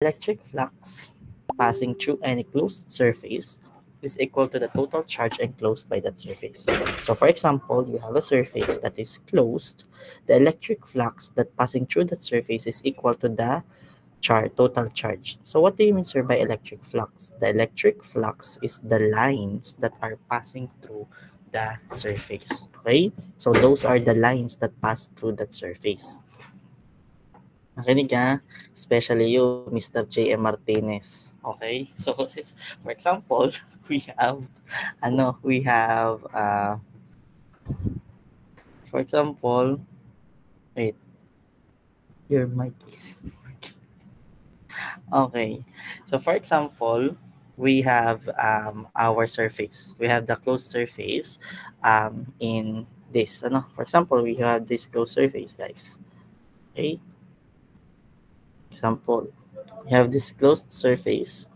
electric flux passing through any closed surface is equal to the total charge enclosed by that surface. So for example, you have a surface that is closed. The electric flux that passing through that surface is equal to the total charge. So what do you mean, sir, by electric flux? The electric flux is the lines that are passing through the surface. Okay? So those are the lines that pass through that surface. Nakinig ka, especially you, Mr. J.M. Martinez. Okay? So, for example, we have, for example, wait, your mic is working. Okay. So, for example, we have our surface. We have the closed surface in this. For example, we have this closed surface, guys. Okay? Example, we have this closed surface.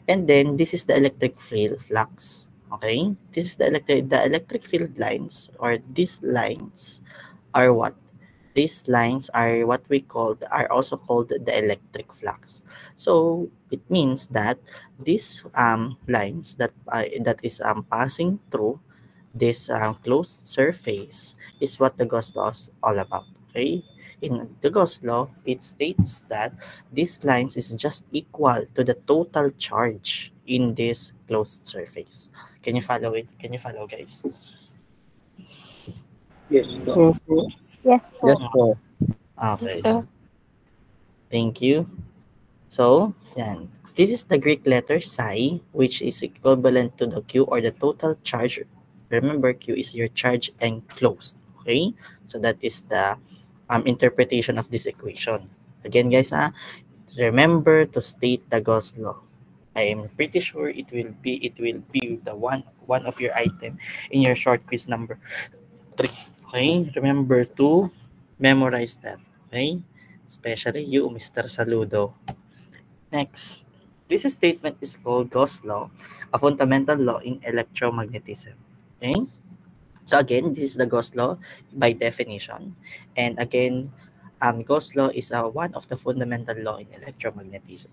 And then this is the electric field flux. Okay? This is the electric field lines, or these lines are what? These lines are what we call are also called the electric flux. So it means that these lines that is passing through this closed surface is what the Gauss law is all about. Okay? In the Gauss law, it states that these lines is just equal to the total charge in this closed surface. Can you follow it? Can you follow, guys? Yes po. Mhm. Yes Yes po. po. Yes, Okay. sir. Thank you. So, yan. This is the Greek letter psi, which is equivalent to the Q, or the total charge. Remember, Q is your charge enclosed. Okay? So that is the interpretation of this equation. Again, guys, remember to state the Gauss law. I am pretty sure it will be the one of your item in your short quiz number 3. Okay? Remember to memorize that. Okay? Especially you, Mr. Saludo. Next, this statement is called Gauss law, a fundamental law in electromagnetism. Okay? So again, this is the Gauss law by definition. And again, Gauss law is one of the fundamental law in electromagnetism.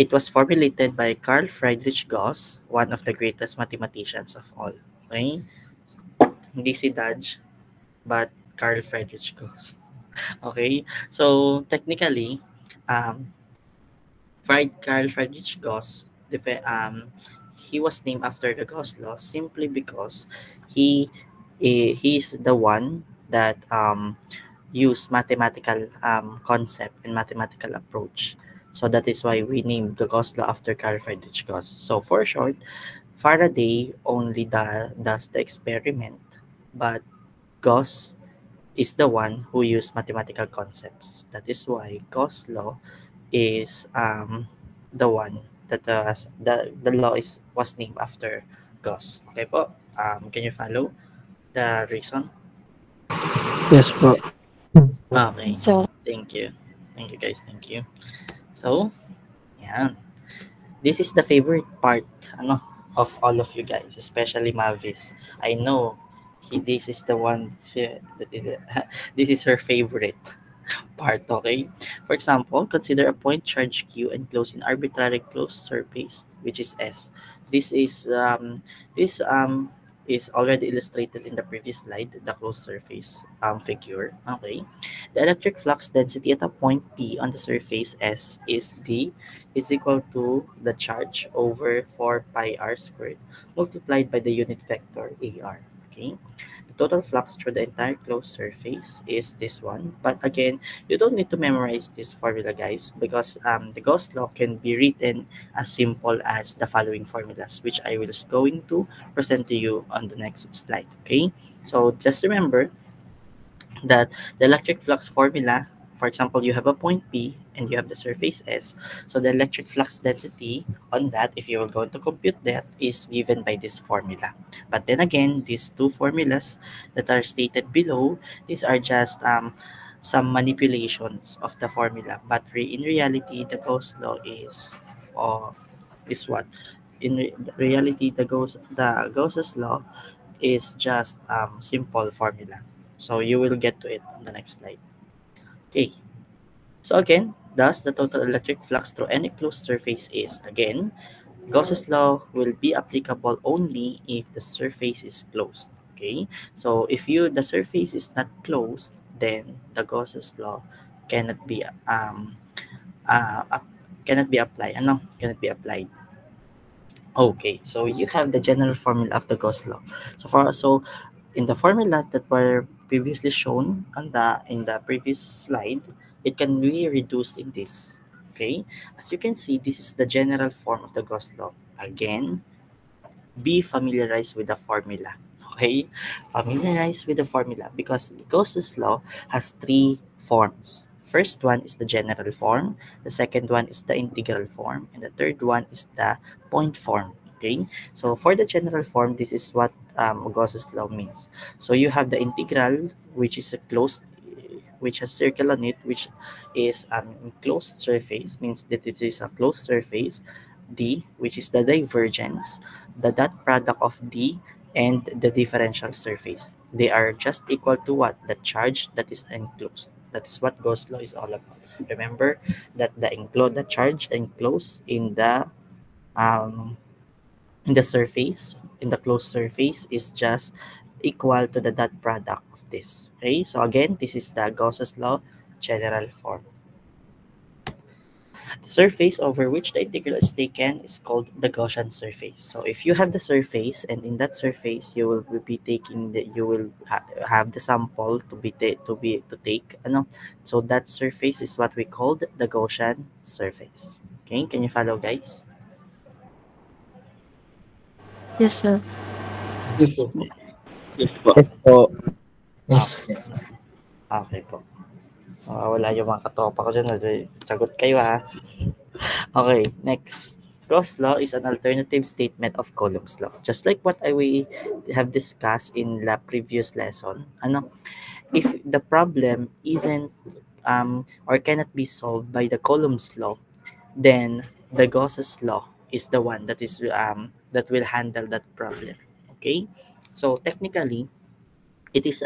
It was formulated by Carl Friedrich Gauss, one of the greatest mathematicians of all. Okay? Hindi si Dodge, but Carl Friedrich Gauss. Okay? So technically, um, Carl Friedrich Gauss, he was named after the Gauss law simply because he he's the one that used mathematical concept and mathematical approach. So that is why we named the Gauss law after Carl Friedrich Gauss. So for short, Faraday only does the experiment, but Gauss is the one who used mathematical concepts. That is why Gauss law is the one that the law was named after Gauss. Okay po? Can you follow the reason? Yes po. Okay. Yes, sir. Thank you. Thank you, guys. Thank you. So, yeah. This is the favorite part of all of you guys, especially Mavis. I know this is the one this is her favorite part, okay? For example, consider a point charge Q enclosed in arbitrary closed surface, which is S. This is is already illustrated in the previous slide, the closed surface figure. Okay, the electric flux density at a point P on the surface S is equal to the charge over 4 pi r squared multiplied by the unit vector AR. Okay, the total flux through the entire closed surface is this one. But again, you don't need to memorize this formula, guys, because the Gauss law can be written as simple as the following formulas, which I will going to present to you on the next slide. Okay, so just remember that the electric flux formula, for example, you have a point P and you have the surface S. So the electric flux density on that, if you are going to compute that, is given by this formula. But then again, these two formulas that are stated below, these are just some manipulations of the formula. But in reality, the Gauss law is what? Reality, the Gauss's law is just simple formula. So you will get to it on the next slide. Okay. So again, Thus, the total electric flux through any closed surface is, again, Gauss's law will be applicable only if the surface is closed. Okay, so if the surface is not closed, then the Gauss's law cannot be uh, ap- cannot be applied. Ano? Cannot be applied. Okay, so you have the general formula of the Gauss law. So in the formula that were previously shown on in the previous slide, it can be reduced in this. Okay, as you can see, this is the general form of the Gauss law. Again, be familiarized with the formula. Okay, familiarize with the formula because Gauss's law has three forms. First one is the general form, the second one is the integral form, and the third one is the point form. Okay, so for the general form, this is what Gauss's law means. So you have the integral, which is a closed, which has circle on it, which is closed surface, means that it is a closed surface. D, which is the divergence, the dot product of D and the differential surface. They are just equal to what? The charge that is enclosed. That is what Gauss law is all about. Remember that the charge enclosed um, in the surface, in the closed surface, is just equal to the dot product of this. Okay, so again, this is the Gauss's law general form. The surface over which the integral is taken is called the Gaussian surface. So if you have the surface, and in that surface you will be taking you will have the sample to take. So that surface is what we called the Gaussian surface. Okay, can you follow, guys? Yes, sir. Yes. Yes po. Yes po. Yes. Okay po. Wala yung mga katropa ko dyan. Sagot kayo, ha. Okay, next. Gauss law is an alternative statement of Coulomb's law. Just like what we have discussed in the previous lesson. If the problem isn't or cannot be solved by the Coulomb's law, then the Gauss's law is the one that will handle that problem. Okay? So technically, it is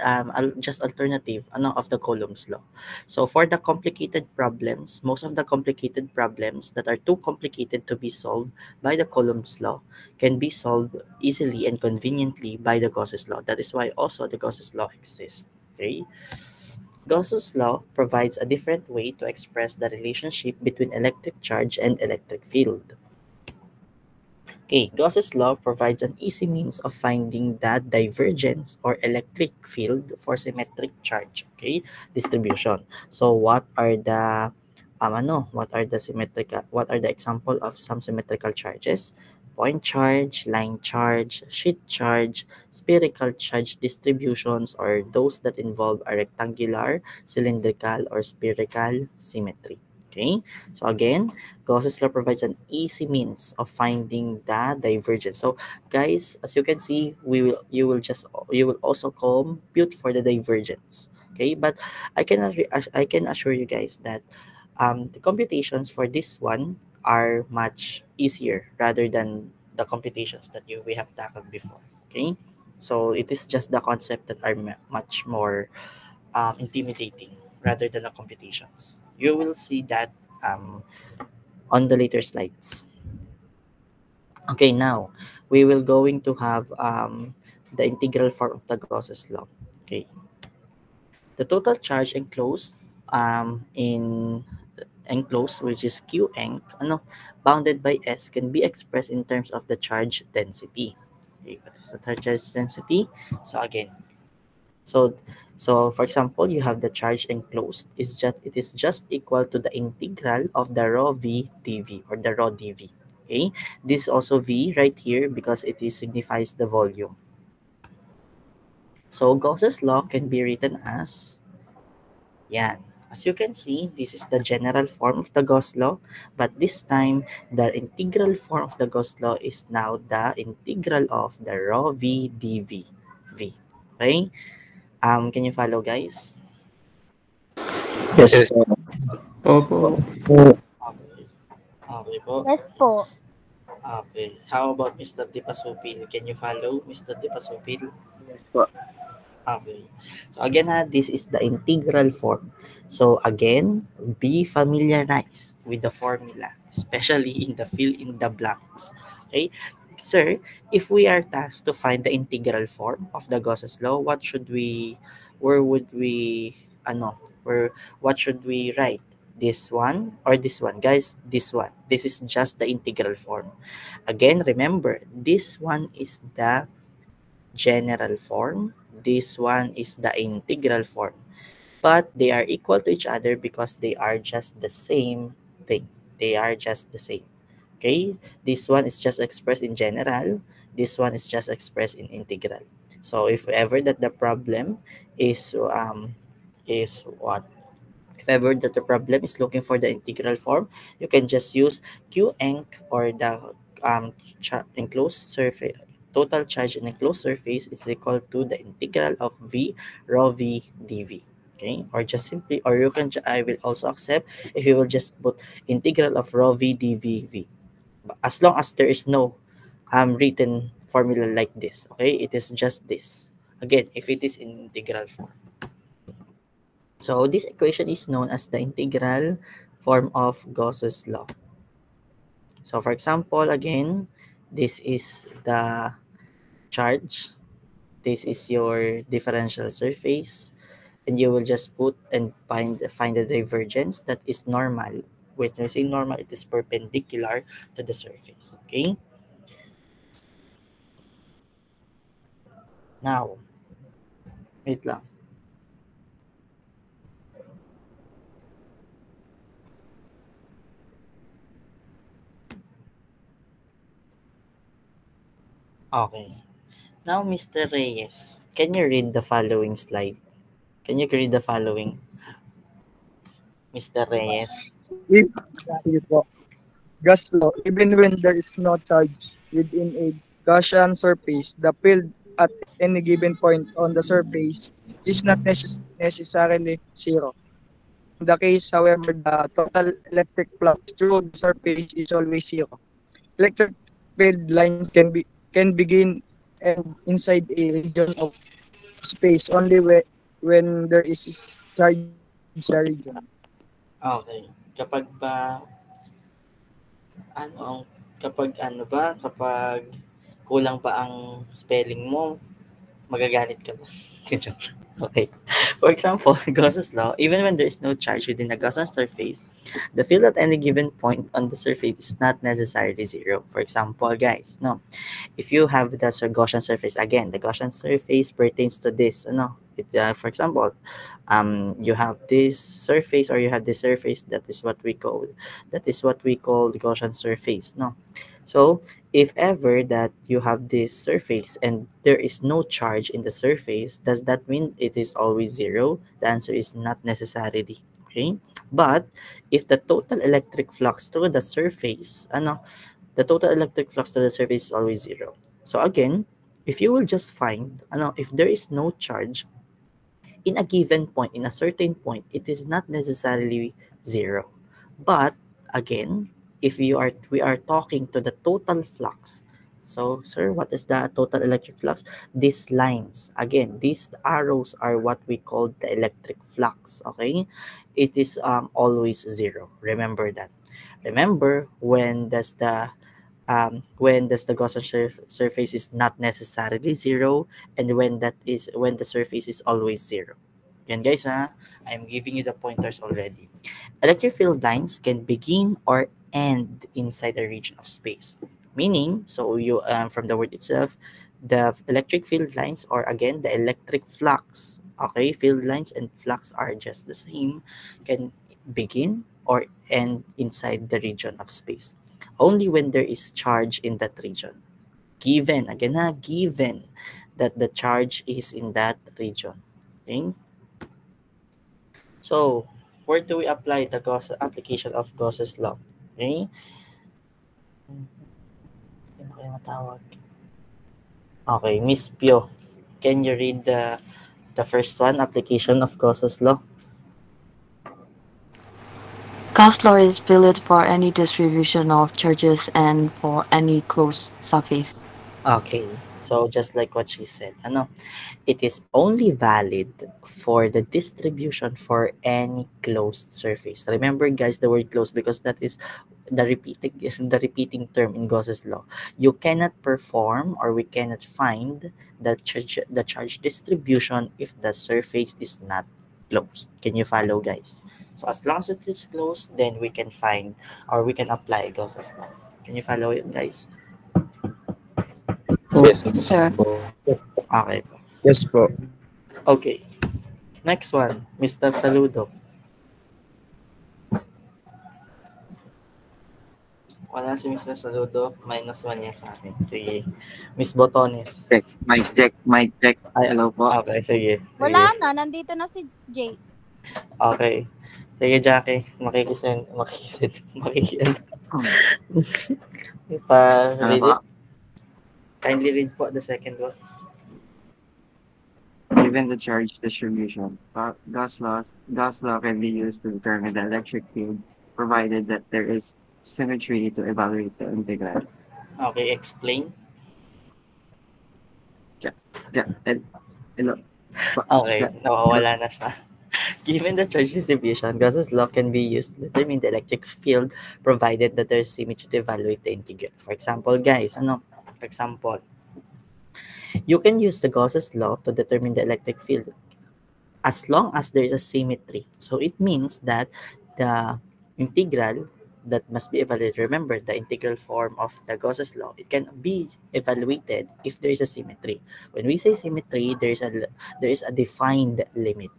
just alternative of the Coulomb's law. So for the complicated problems, most of the complicated problems that are too complicated to be solved by the Coulomb's law can be solved easily and conveniently by the Gauss's law. That is why also the Gauss's law exists. Okay? Gauss's law provides a different way to express the relationship between electric charge and electric field. Okay, Gauss's law provides an easy means of finding the divergence or electric field for symmetric charge, okay, distribution. So what are the what are the example of some symmetrical charges? Point charge, line charge, sheet charge, spherical charge distributions, or those that involve a rectangular, cylindrical, or spherical symmetry. Okay, so again, Gauss's law provides an easy means of finding the divergence. So, guys, as you can see, you will also compute for the divergence. Okay, but I can assure you guys that the computations for this one are much easier rather than the computations that we have tackled before. Okay, so it is just the concept that are much more intimidating rather than the computations. You will see that on the later slides. Okay, now we will going to have the integral form of the Gauss's law. Okay, the total charge enclosed, which is Q enc, bounded by S, can be expressed in terms of the charge density. Okay, what is the charge density? So again, so for example, you have the charge enclosed. It is just equal to the integral of the rho v dv, or the rho dv. Okay, this is also v right here because it signifies the volume. So Gauss's law can be written as yan. As you can see, this is the general form of the Gauss law, but this time the integral form of the Gauss law is now the integral of the rho v dv. V. Okay? Can you follow, guys? Yes po. Opo. Okay. Okay po. Yes po. Okay. How about Mr. Dipasupil? Can you follow Mr. Dipasupil? Yes po. Okay. So again, this is the integral form. So again, be familiarized with the formula, especially in the fill in the blanks. Okay? Sir, if we are tasked to find the integral form of the Gauss's law, where would we, where, what should we write? This one or this one? Guys, this one. This is just the integral form. Again, remember, this one is the general form. This one is the integral form, but they are equal to each other because they are just the same thing. They are just the same. Okay? This one is just expressed in general. This one is just expressed in integral. So if ever that the problem is what? If ever that the problem is looking for the integral form, you can just use Qenc, or the enclosed surface. Total charge in enclosed surface is equal to the integral of V rho V dV. Okay, or just simply, or you can, I will also accept if you will just put integral of rho V dV V. As long as there is no written formula like this. Okay, it is just this. Again, if it is in integral form. So this equation is known as the integral form of Gauss's law. So for example, again, this is the charge. This is your differential surface. And you will just put and find the divergence that is normal. When you say normal, it is perpendicular to the surface. Okay? Now, wait lang. Okay. Now, Mr. Reyes, can you read the following slide? Can you read the following, Mr. Reyes? If, sige po, gas law, even when there is no charge within a Gaussian surface, the field at any given point on the surface is not necessarily zero. In the case, however, the total electric flux through the surface is always zero. Electric field lines can begin and inside a region of space only when there is charge in the region. Okay. Kapag ba, kapag kulang ba ang spelling mo, magagalit ka ba? Okay. For example, Gauss's law, even when there is no charge within the Gaussian surface, the field at any given point on the surface is not necessarily zero. For example, guys, no, if you have the Gaussian surface, again, the Gaussian surface pertains to this, for example, you have this surface, or you have this surface, that is what we call the Gaussian surface, no? So if ever that you have this surface and there is no charge in the surface, does that mean it is always zero? The answer is not necessarily. Okay, but if the total electric flux through the surface, the total electric flux to the surface is always zero. So again, if you will just find, if there is no charge in a given point, in a certain point, it is not necessarily zero. But again, if we are talking to the total flux. So, sir, what is the total electric flux? These lines, again, these arrows are what we call the electric flux, okay? It is always zero. Remember that. Remember, when does the Gaussian surface is not necessarily zero, and when the surface is always zero. Yan guys, I'm giving you the pointers already. Electric field lines can begin or end inside a region of space. Meaning, so you from the word itself, the electric field lines, or again the electric flux, okay, field lines and flux are just the same, can begin or end inside the region of space only when there is charge in that region. Given, again given that the charge is in that region. Okay? So, where do we apply the application of Gauss's law? Okay? Okay, Miss Pio, can you read the first one, application of Gauss's law? Gauss law is valid for any distribution of charges and for any closed surface. Okay. So just like what she said, it is only valid for the distribution for any closed surface. Remember guys the word closed because that is the repeating term in Gauss's law. You cannot perform or we cannot find the charge distribution if the surface is not closed. Can you follow guys? So as long as it is closed, then we can find or we can apply Gauss's law. Can you follow it guys? Yes. Sir. Okay po. Yes po. Okay. Next one, Mr. Saludo. Wala si Mr. Saludo, -1 yan sa akin. Sige. Miss Botones. Check, mic check. Ay, Hello po. Okay, sige. Wala na, nandito na si Jay. Okay. Sige, Jackie. Makikisend. Ano Read po? it. Kindly read po the second one. Given the charge distribution, Gauss law can be used to determine the electric field, provided that there is symmetry to evaluate the integral. Okay, explain. Hello. Okay, nawawala na siya. Given the charge distribution, Gauss's law can be used to determine the electric field provided that there is symmetry to evaluate the integral. For example, guys, For example, you can use the Gauss's law to determine the electric field as long as there is a symmetry. So it means that the integral that must be evaluated, remember the integral form of the Gauss's law, it can be evaluated if there is a symmetry. When we say symmetry, there is a defined limit.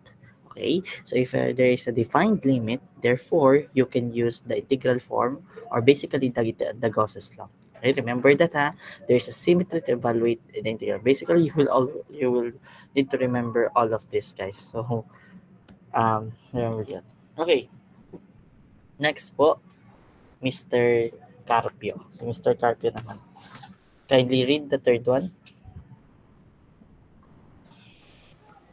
Okay, so if there is a defined limit, therefore you can use the integral form or basically the Gauss's law. Okay, remember that there is a symmetry to evaluate the integral. Basically, you will need to remember all of this, guys. So remember that. Okay. Next po, Mr. Carpio. So Mr. Carpio naman. Kindly read the third one.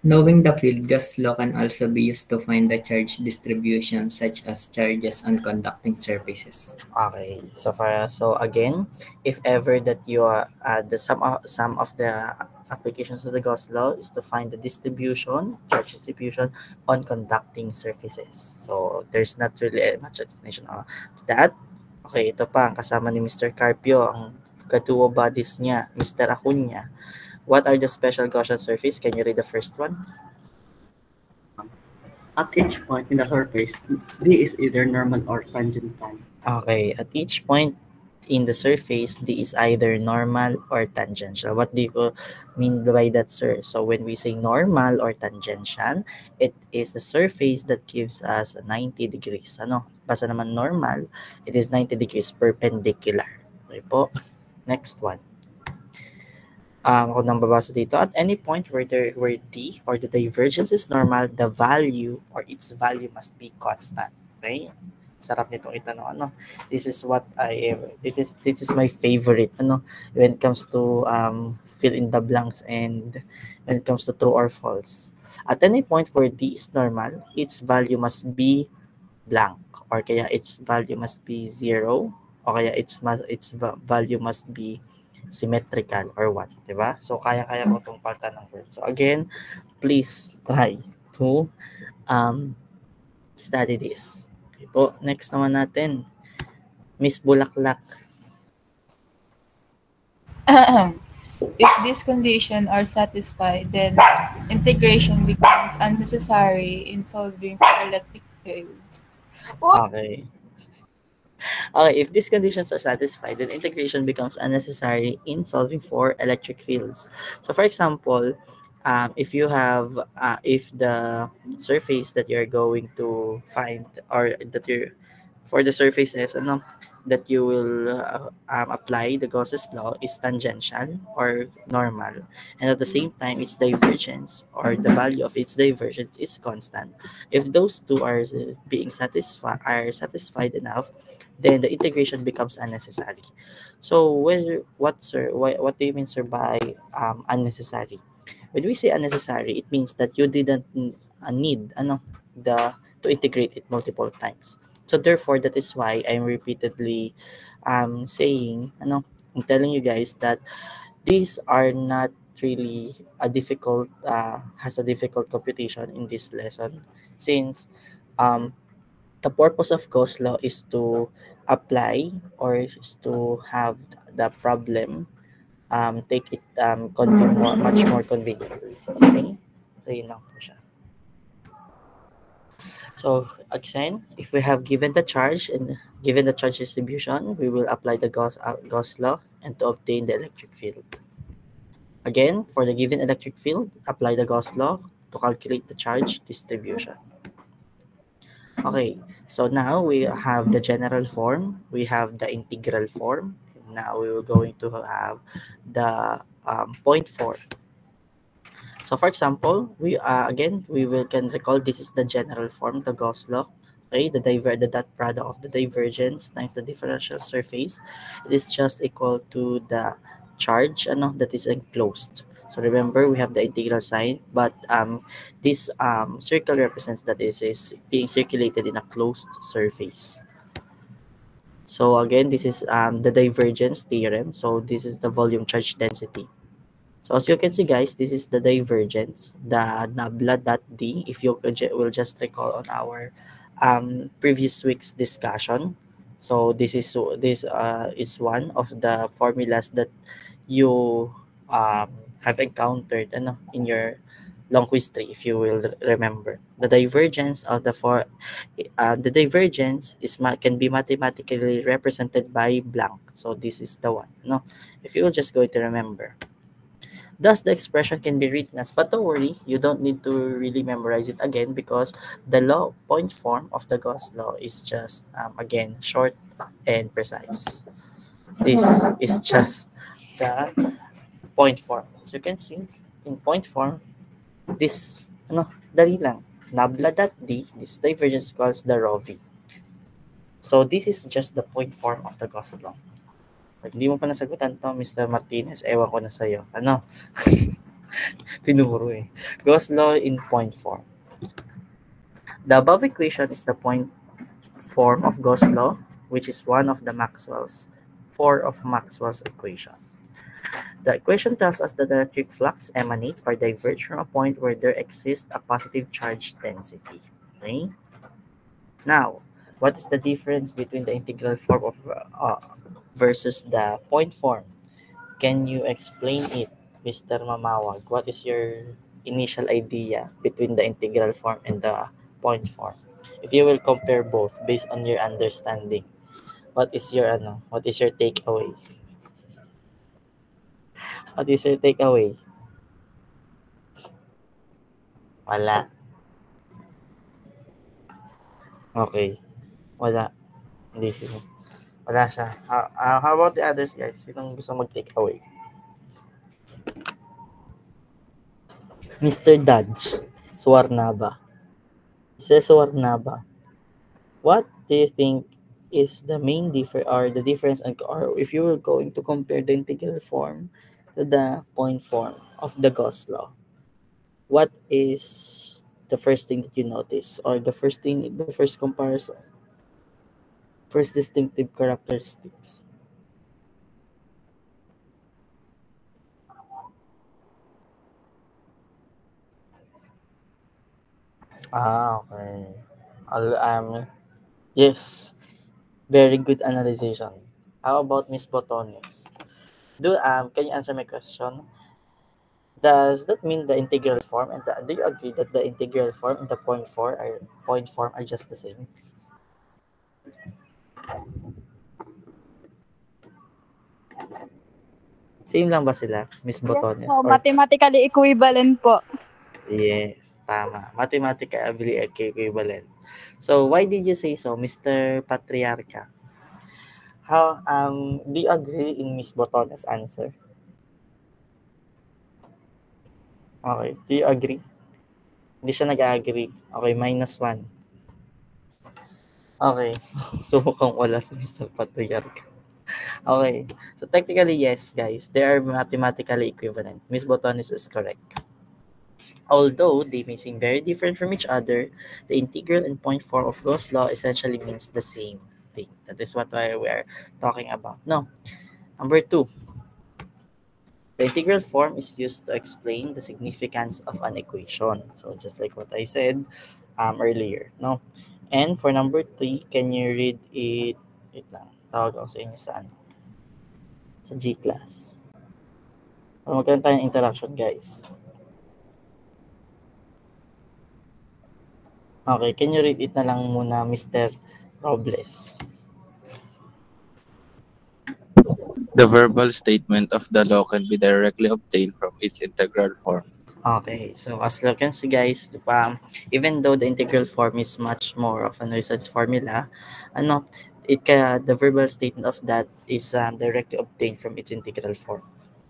Knowing the field, Gauss' law can also be used to find the charge distribution, such as charges on conducting surfaces. Okay. So again, if ever that you are some of the applications of the Gauss law is to find the charge distribution on conducting surfaces. So there's not really much explanation to that. Okay, ito pa ang kasama ni Mr. Carpio, ang katuo bodies niya, Mr. Acuña. What are the special Gaussian surface? Can you read the first one? At each point in the surface, D is either normal or tangential. Okay, at each point in the surface, D is either normal or tangential. What do you mean by that, sir? So when we say normal or tangential, it is the surface that gives us 90 degrees. Basta naman normal, it is 90 degrees perpendicular. Okay po. Next one. Ako nang babasa dito, at any point where D or the divergence is normal, the value or its value must be constant. Okay? Sarap nito itanong. This is what this is my favorite when it comes to fill in the blanks and when it comes to true or false. At any point where D is normal, its value must be blank, or kaya its value must be 0, o kaya its value must be symmetrical or what, diba? So kaya-kaya mo itong palta ng word. So again, please try to study this. Okay po, next naman natin, Miss Bulaklak. If these conditions are satisfied, then integration becomes unnecessary in solving for electric fields. Okay. Okay, if these conditions are satisfied, then integration becomes unnecessary in solving for electric fields. So for example, if you have, if the surface that you're going to find, or that for the surfaces, that you will apply the Gauss's law is tangential or normal, and at the same time its divergence or the value of its divergence is constant. If those two are satisfied enough, then the integration becomes unnecessary. So what do you mean, sir, by unnecessary? When we say unnecessary, it means that you didn't need to integrate it multiple times. So therefore, that is why I'm repeatedly saying, I'm telling you guys that these are not really a difficult has a difficult computation in this lesson, since the purpose of Gauss law is to apply or is to have the problem take it much more conveniently. Okay? So yun lang po siya. So again, if we have given the charge and given the charge distribution, we will apply the Gauss law and to obtain the electric field. Again, for the given electric field, apply the Gauss law to calculate the charge distribution. Okay, so now we have the general form, we have the integral form, and now we are going to have the point form. So for example, we can recall this is the general form, the Gauss law. Okay, the dot product of the divergence times the differential surface, it is just equal to the charge that is enclosed. So remember, we have the integral sign, but this circle represents that this is being circulated in a closed surface. So again, this is the divergence theorem. So this is the volume charge density. So as you can see, guys, this is the divergence, the nabla dot d. If you will just recall on our previous week's discussion. So this is one of the formulas that you have encountered in your long quiz 3, if you will remember. The divergence of the divergence can be mathematically represented by blank. So this is the one. If you will just going to remember. Thus, the expression can be written as, but don't worry, you don't need to really memorize it again, because the point form of the Gauss law is just, again, short and precise. This is just the point form. So you can see, in point form, this, dali lang, nabla dot d, this divergence equals the rho v. So this is just the point form of the Gauss law. Pag hindi mo pa nasagutan to, Mr. Martinez, ewan ko na sa'yo. Pinuro eh. Gauss law in point form. The above equation is the point form of Gauss law, which is one of Maxwell's equation. The equation tells us that the electric flux emanate or diverge from a point where there exists a positive charge density. Okay? Now, what is the difference between the integral form of versus the point form? Can you explain it, Mr. Mamawag? What is your initial idea between the integral form and the point form? If you will compare both based on your understanding, what is your takeaway? What is your takeaway? Wala. Okay. Wala. Hindi siya. Wala siya. How about the others, guys? Sinong gusto mag-take away? Mr. Dodge, Swarnaba. Swarnaba. What do you think is the main difference, or if you were going to compare the integral form to the point form of the Gauss law, what is the first thing that you notice, or the first comparison? First distinctive characteristics. Okay. Yes. Very good analysis. How about Miss Botones? Can you answer my question? Does that mean the integral form and do you agree that the integral form and the point form are just the same? Same lang ba sila, Miss Botones? Yes po, mathematically equivalent po. Yes, tama. Mathematically equivalent. So, why did you say so, Mr. Patriarca? How do you agree in Miss Botones' answer? Okay, do you agree? Hindi siya nag-agree. Okay, -1. Okay, so mukhang wala si Mr. Patriarca. Okay, so technically, yes, guys, they are mathematically equivalent. Miss Botones is correct. Although they may seem very different from each other, the integral and point form of Gauss law essentially means the same thing. That is what we are talking about. Now, number 2. The integral form is used to explain the significance of an equation. So just like what I said earlier, no? And for number 3, can you read it? Wait lang. Tawag ako sa inyo saan? Sa G-class. Magkaroon tayo ng interaction, guys. Okay, can you read it na lang muna, Mr. Robles? The verbal statement of the law can be directly obtained from its integral form. Okay, so as you can see, guys, even though the integral form is much more of an research formula, the verbal statement of that is directly obtained from its integral form.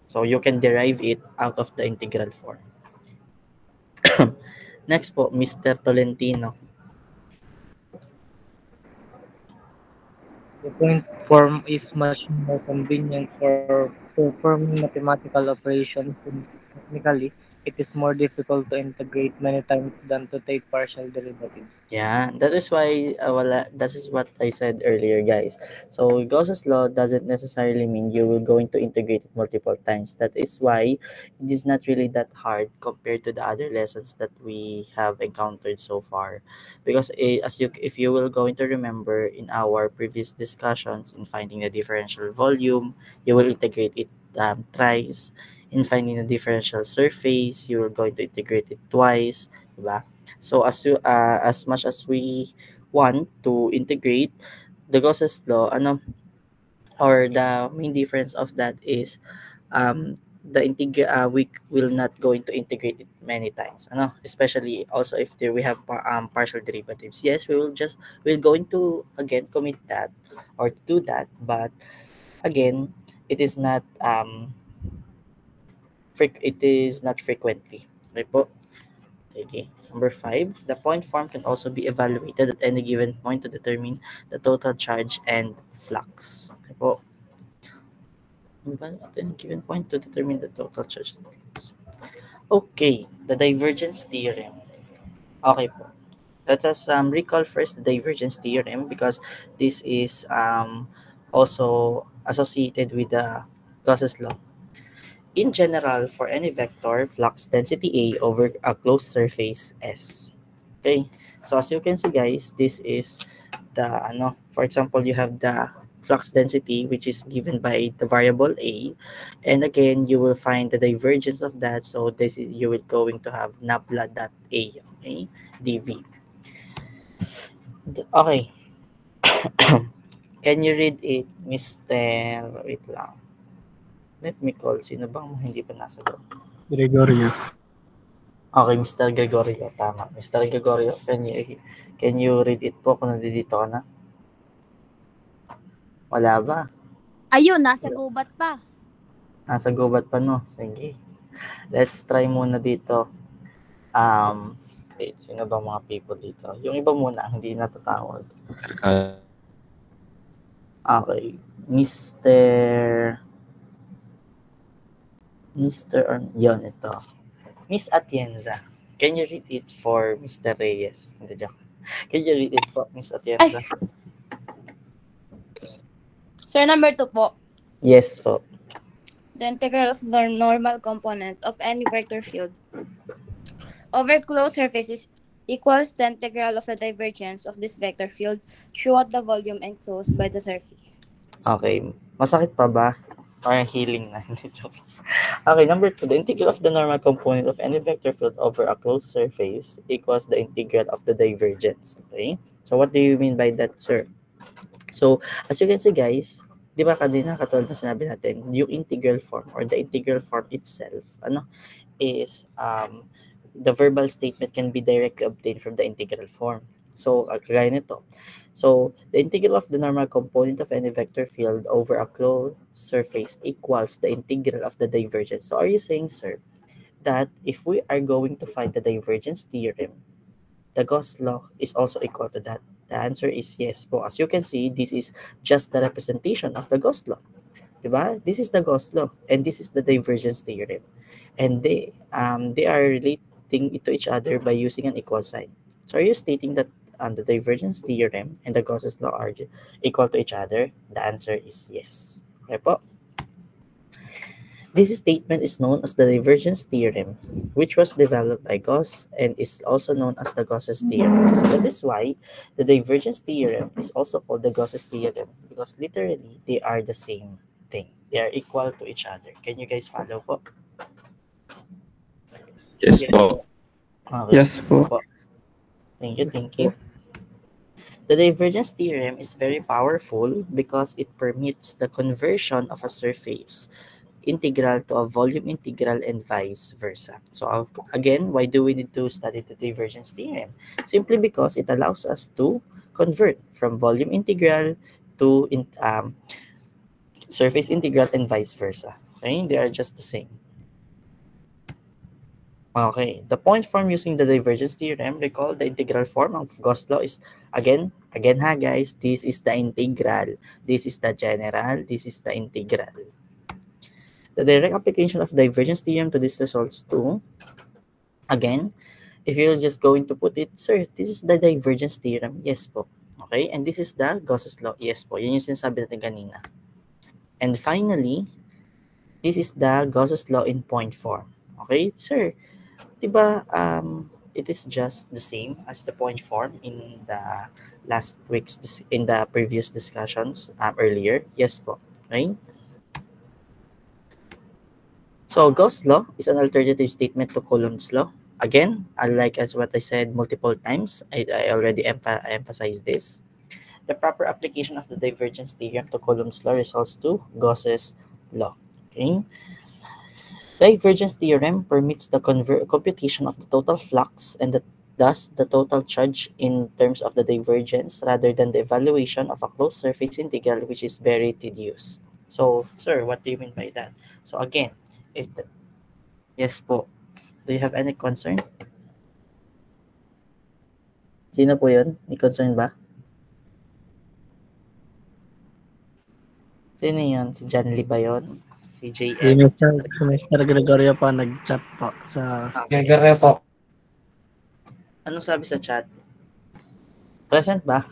So you can derive it out of the integral form. Next po, Mr. Tolentino. The point form is much more convenient for performing mathematical operations since technically it is more difficult to integrate many times than to take partial derivatives. Yeah, that is why that is what I said earlier, guys. So Gauss's law doesn't necessarily mean you will going to integrate it multiple times. That is why it is not really that hard compared to the other lessons that we have encountered so far. Because if you will going to remember in our previous discussions in finding the differential volume, you will integrate it thrice. In finding the differential surface, you are going to integrate it twice, diba? So as much as we want to integrate the Gauss's law, or the main difference of that is we will not going to integrate it many times, especially also if we have partial derivatives. Yes, we're going to again commit that or do that, but again, it is not frequently. Okay po. Okay. Number 5, the point form can also be evaluated at any given point to determine the total charge and flux. Okay po. At any given point to determine the total charge and flux. Okay, the divergence theorem. Okay po. Let us recall first the divergence theorem because this is also associated with the Gauss's law. In general, for any vector, flux density A over a closed surface S. Okay, so as you can see, guys, this is the for example, you have the flux density which is given by the variable A, and again you will find the divergence of that. So you will going to have nabla dot A, okay, dv. Okay. Can you read it, Mr. Wait lang. Let me call. Sino bang hindi pa nasagot? Gregorio. Okay, Mr. Gregorio. Tama. Mr. Gregorio, can you read it po kung nandito ka na? Wala ba? Ayun, nasa gubat pa. Nasa gubat pa, no? Sige. Let's try muna dito. Wait, sino ba mga people dito? Yung iba muna, hindi natatawag. Okay. Yun, ito. Miss Atienza, can you read it for Mr. Reyes? Hindi, joke. Can you read it for Miss Atienza? Sir, number 2 po. Yes po. The integral of the normal component of any vector field over closed surfaces equals the integral of the divergence of this vector field throughout the volume enclosed by the surface. Okay. Masakit pa ba? Parang healing na. Okay, number 2. The integral of the normal component of any vector field over a closed surface equals the integral of the divergence. Okay? So, what do you mean by that, sir? So, as you can see, guys, di ba kanina katulad na sinabi natin, yung integral form or the integral form itself, is the verbal statement can be directly obtained from the integral form. So, kagaya nito. So, the integral of the normal component of any vector field over a closed surface equals the integral of the divergence. So, are you saying, sir, that if we are going to find the divergence theorem, the Gauss law is also equal to that? The answer is yes po. As you can see, this is just the representation of the Gauss law. Diba? This is the Gauss law, and this is the divergence theorem. And they are relating it to each other by using an equal sign. So, are you stating that the divergence theorem and the Gauss's law are equal to each other? The answer is yes. Okay po. This statement is known as the divergence theorem, which was developed by Gauss and is also known as the Gauss's theorem. So that is why the divergence theorem is also called the Gauss's theorem, because literally they are the same thing. They are equal to each other. Can you guys follow po? Yes po. Okay. Yes po. Thank you, thank you. The divergence theorem is very powerful because it permits the conversion of a surface integral to a volume integral and vice versa. So again, why do we need to study the divergence theorem? Simply because it allows us to convert from volume integral to surface integral and vice versa. Okay, they are just the same. Okay, the point form using the divergence theorem, recall the integral form of Gauss law is, again ha guys, this is the integral, this is the general, this is the integral. The direct application of divergence theorem to these results too, again, if you're just going to put it, sir, this is the divergence theorem, yes po. Okay, and this is the Gauss's law, yes po. Yun yung sinasabi natin kanina. And finally, this is the Gauss's law in point form. Okay, sir, diba, it is just the same as the point form in the in the previous discussions earlier. Yes po. Okay. So Gauss law is an alternative statement to Coulomb's law. Again, unlike as what I said multiple times, I already emphasized this. The proper application of the divergence theorem to Coulomb's law results to Gauss's law. Okay. Divergence theorem permits the computation of the total flux and thus the total charge in terms of the divergence rather than the evaluation of a closed surface integral, which is very tedious. So, sir, what do you mean by that? So again, yes po. Do you have any concern? Sino po yun? May concern ba? Sino yun? Si John Lee ba yun? Si JM? Mr. Gregorio po nag-chat po sa... Gregorio po. Anong sabi sa chat? Present ba?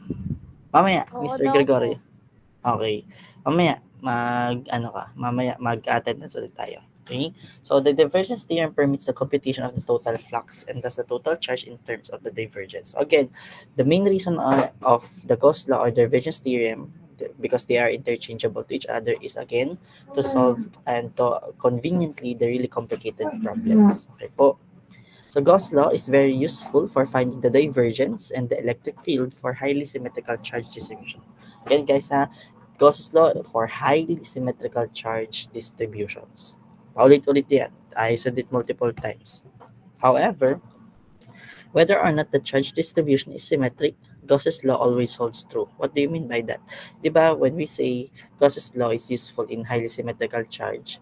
Mamaya, Oo Mr. daw Gregorio. Okay. Mamaya, mag-attendance ulit tayo. Okay? So, the divergence theorem permits the computation of the total flux and thus the total charge in terms of the divergence. So, again, the main reason of the Gauss law or divergence theorem, because they are interchangeable to each other, is again to solve and to conveniently the really complicated problems. Okay po. So Gauss law is very useful for finding the divergence and the electric field for highly symmetrical charge distribution. Again guys ha, Gauss's law for highly symmetrical charge distributions. Paulit-ulit yan. I said it multiple times. However, whether or not the charge distribution is symmetric, Gauss's law always holds true. What do you mean by that? Diba, when we say Gauss's law is useful in highly symmetrical charge,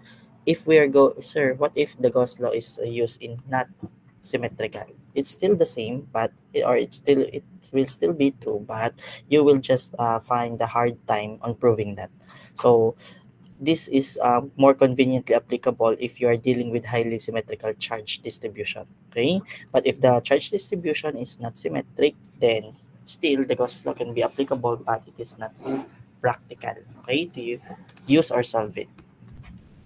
if we are sir, what if the Gauss law is used in not symmetrical? It's still the same, but it will still be true, but you will just find the hard time on proving that. So this is more conveniently applicable if you are dealing with highly symmetrical charge distribution. Okay, but if the charge distribution is not symmetric, then still the Gauss's law can be applicable, but it is not practical. Okay, to use or solve it.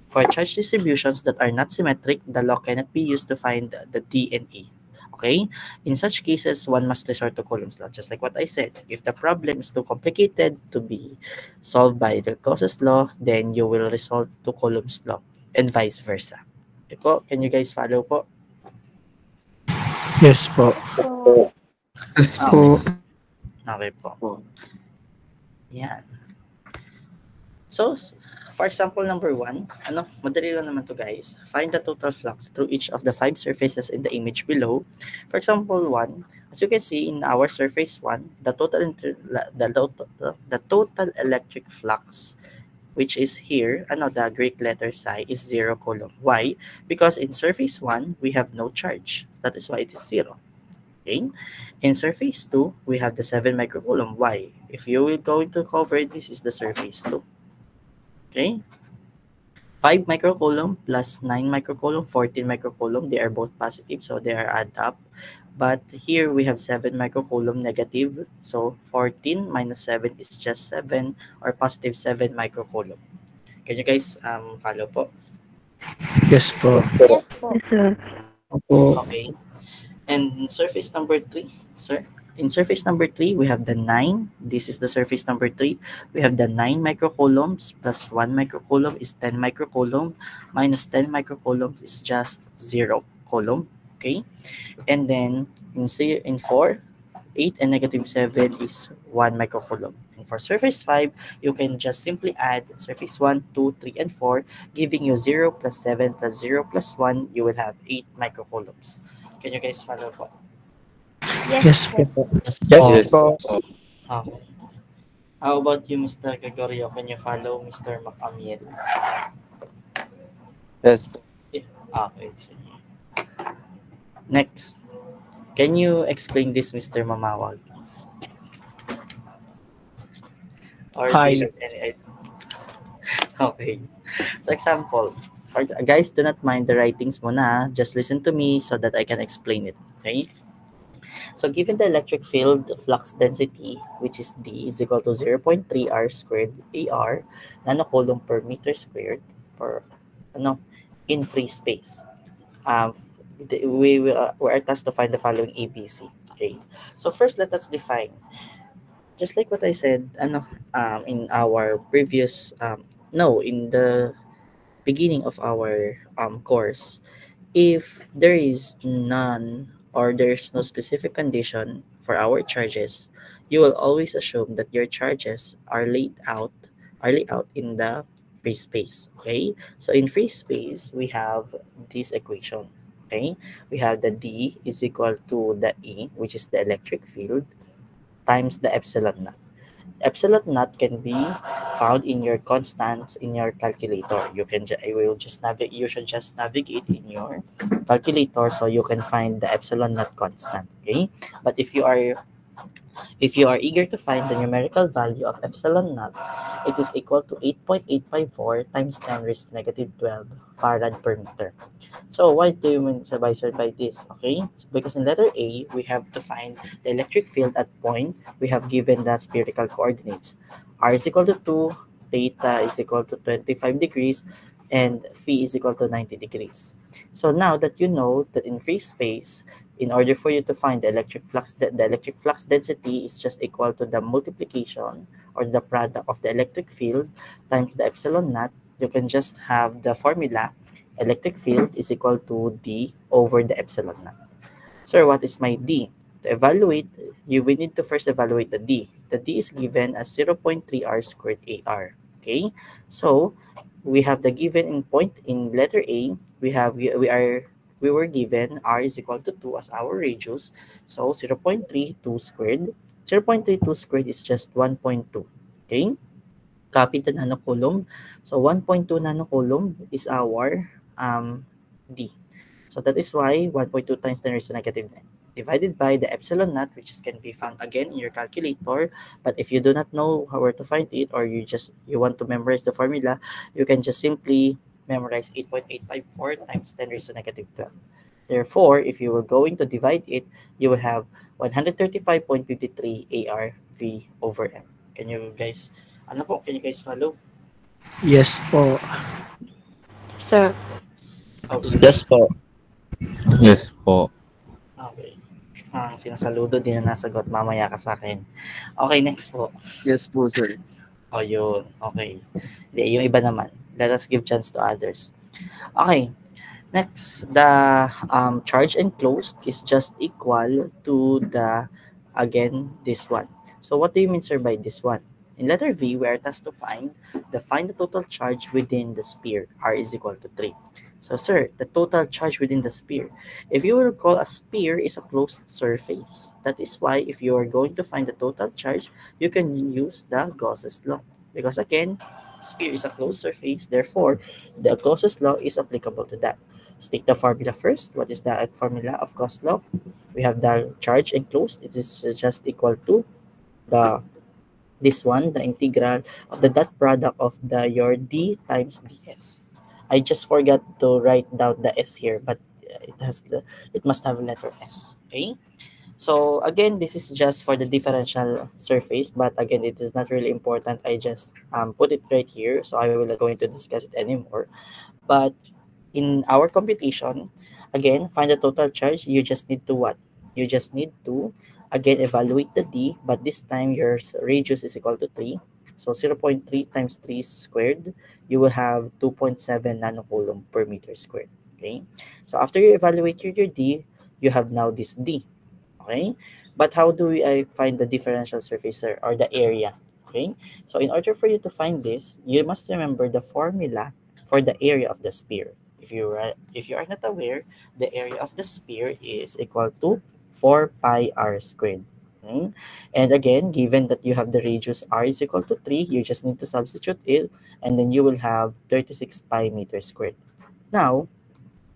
For charge distributions that are not symmetric, the law cannot be used to find the D and E. Okay? In such cases, one must resort to Coulomb's law. Just like what I said, if the problem is too complicated to be solved by the Gauss's law, then you will resort to Coulomb's law and vice versa. Okay po? Can you guys follow po? Yes po. Yes po. Okay po. Yan. So, for example number 1, madali lang naman to guys. Find the total flux through each of the 5 surfaces in the image below. For example 1, as you can see in our surface 1, the total electric flux, which is here, the Greek letter psi, is 0 coulomb. Why? Because in surface 1, we have no charge. That is why it is 0. Okay? In surface 2, we have the 7 microcoulomb. Why? If you will go into cover, this is the surface 2. Okay? 5 microcoulomb plus 9 microcoulomb, 14 microcoulomb, they are both positive, so they are add up. But here we have 7 microcoulomb negative, so 14 minus 7 is just 7 or positive 7 microcoulomb. Can you guys follow po? Yes po. Yes po. Yes, sir. Opo. Okay. And surface number 3, sir. In surface number 3, we have the 9. This is the surface number 3. We have the 9 microcoulombs plus 1 microcoulomb is 10 microcoulomb minus 10 microcoulomb is just 0 coulomb. Okay. And then in 4, 8 and negative 7 is 1 microcoulomb. And for surface 5, you can just simply add surface 1, 2, 3, and 4, giving you 0 plus 7 plus 0 plus 1, you will have 8 microcoulombs. Can you guys follow po? Yes po. Yes. po. Okay. How about you, Mr. Gregorio? Can you follow Mr. Macamiel? Yes. Okay. Sige. Next. Can you explain this, Mr. Mamawag? Or do you have any idea? Okay. So example, guys, do not mind the writings muna. Just listen to me so that I can explain it. Okay? So given the electric field flux density, which is D, is equal to 0.3 R squared AR nanocoulomb per meter squared per in free space. We are tasked to find the following ABC. Okay. So first, let us define. Just like what I said, in our previous in the beginning of our course, if there is none or there's no specific condition for our charges, you will always assume that your charges are laid out in the free space. Okay, so in free space we have this equation. Okay, we have the D is equal to the E, which is the electric field, times the epsilon naught. Epsilon naught can be found in your constants in your calculator. You should just navigate in your calculator so you can find the epsilon naught constant. Okay, but if you are eager to find the numerical value of epsilon naught, it is equal to 8.854 times 10 raised to negative 12 farad per meter. So why do you mean by this? Okay, because in letter A, we have to find the electric field at point. We have given the spherical coordinates. R is equal to 2, theta is equal to 25 degrees, and phi is equal to 90 degrees. So now that you know that in free space, in order for you to find the electric flux density is just equal to the multiplication or the product of the electric field times the epsilon naught, you can just have the formula electric field is equal to D over the epsilon naught. Sir, what is my D? To evaluate, you will need to first evaluate the D. The D is given as 0.3 R squared AR. Okay, so we have the given in point in letter A. We were given R is equal to 2 as our radius. So 0.32 squared. 0.32 squared is just 1.2. Okay, copy the nanocoulomb. So 1.2 nanocoulomb is our D. So that is why 1.2 times 10 raised to negative 9 divided by the epsilon naught, which can be found again in your calculator. But if you do not know where to find it, or you want to memorize the formula, you can just simply memorize 8.854 times 10 raised to negative 12. Therefore, if you were going to divide it, you will have 135.53 ARV over M. Can you guys follow? Yes po. Sir. Okay. Yes po. Yes po. Okay. Sinasaludo din na nasagot. Mamaya ka sa akin. Okay, next po. Yes po, sir. O yun. Okay. Yung iba naman. Let us give chance to others. Okay. Next, the charge enclosed is just equal to this one. So what do you mean, sir, by this one? In letter V, we are tasked to find the total charge within the sphere. R is equal to 3. So, sir, the total charge within the sphere. If you will recall, a sphere is a closed surface. That is why if you are going to find the total charge, you can use the Gauss's law. Because again, sphere is a closed surface. Therefore, the Gauss's law is applicable to that. State the formula first. What is the formula of Gauss law? We have the charge enclosed. It is just equal to the integral of the dot product of your D times ds. I just forgot to write down the s here, but it must have letter s. Okay. So again, this is just for the differential surface, but again, it is not really important. I just put it right here, so I will not going to discuss it anymore. But in our computation, again, find the total charge. You just need to what? You just need to, again, evaluate the D, but this time your radius is equal to 3. So 0.3 times 3 squared, you will have 2.7 nanocoulomb per meter squared. Okay? So after you evaluate your D, you have now this D. Okay? But how do I find the differential surface or the area? Okay? So in order for you to find this, you must remember the formula for the area of the sphere. If you are not aware, the area of the sphere is equal to 4 pi r squared. Okay? And again, given that you have the radius r is equal to 3, you just need to substitute it, and then you will have 36 pi meters squared. Now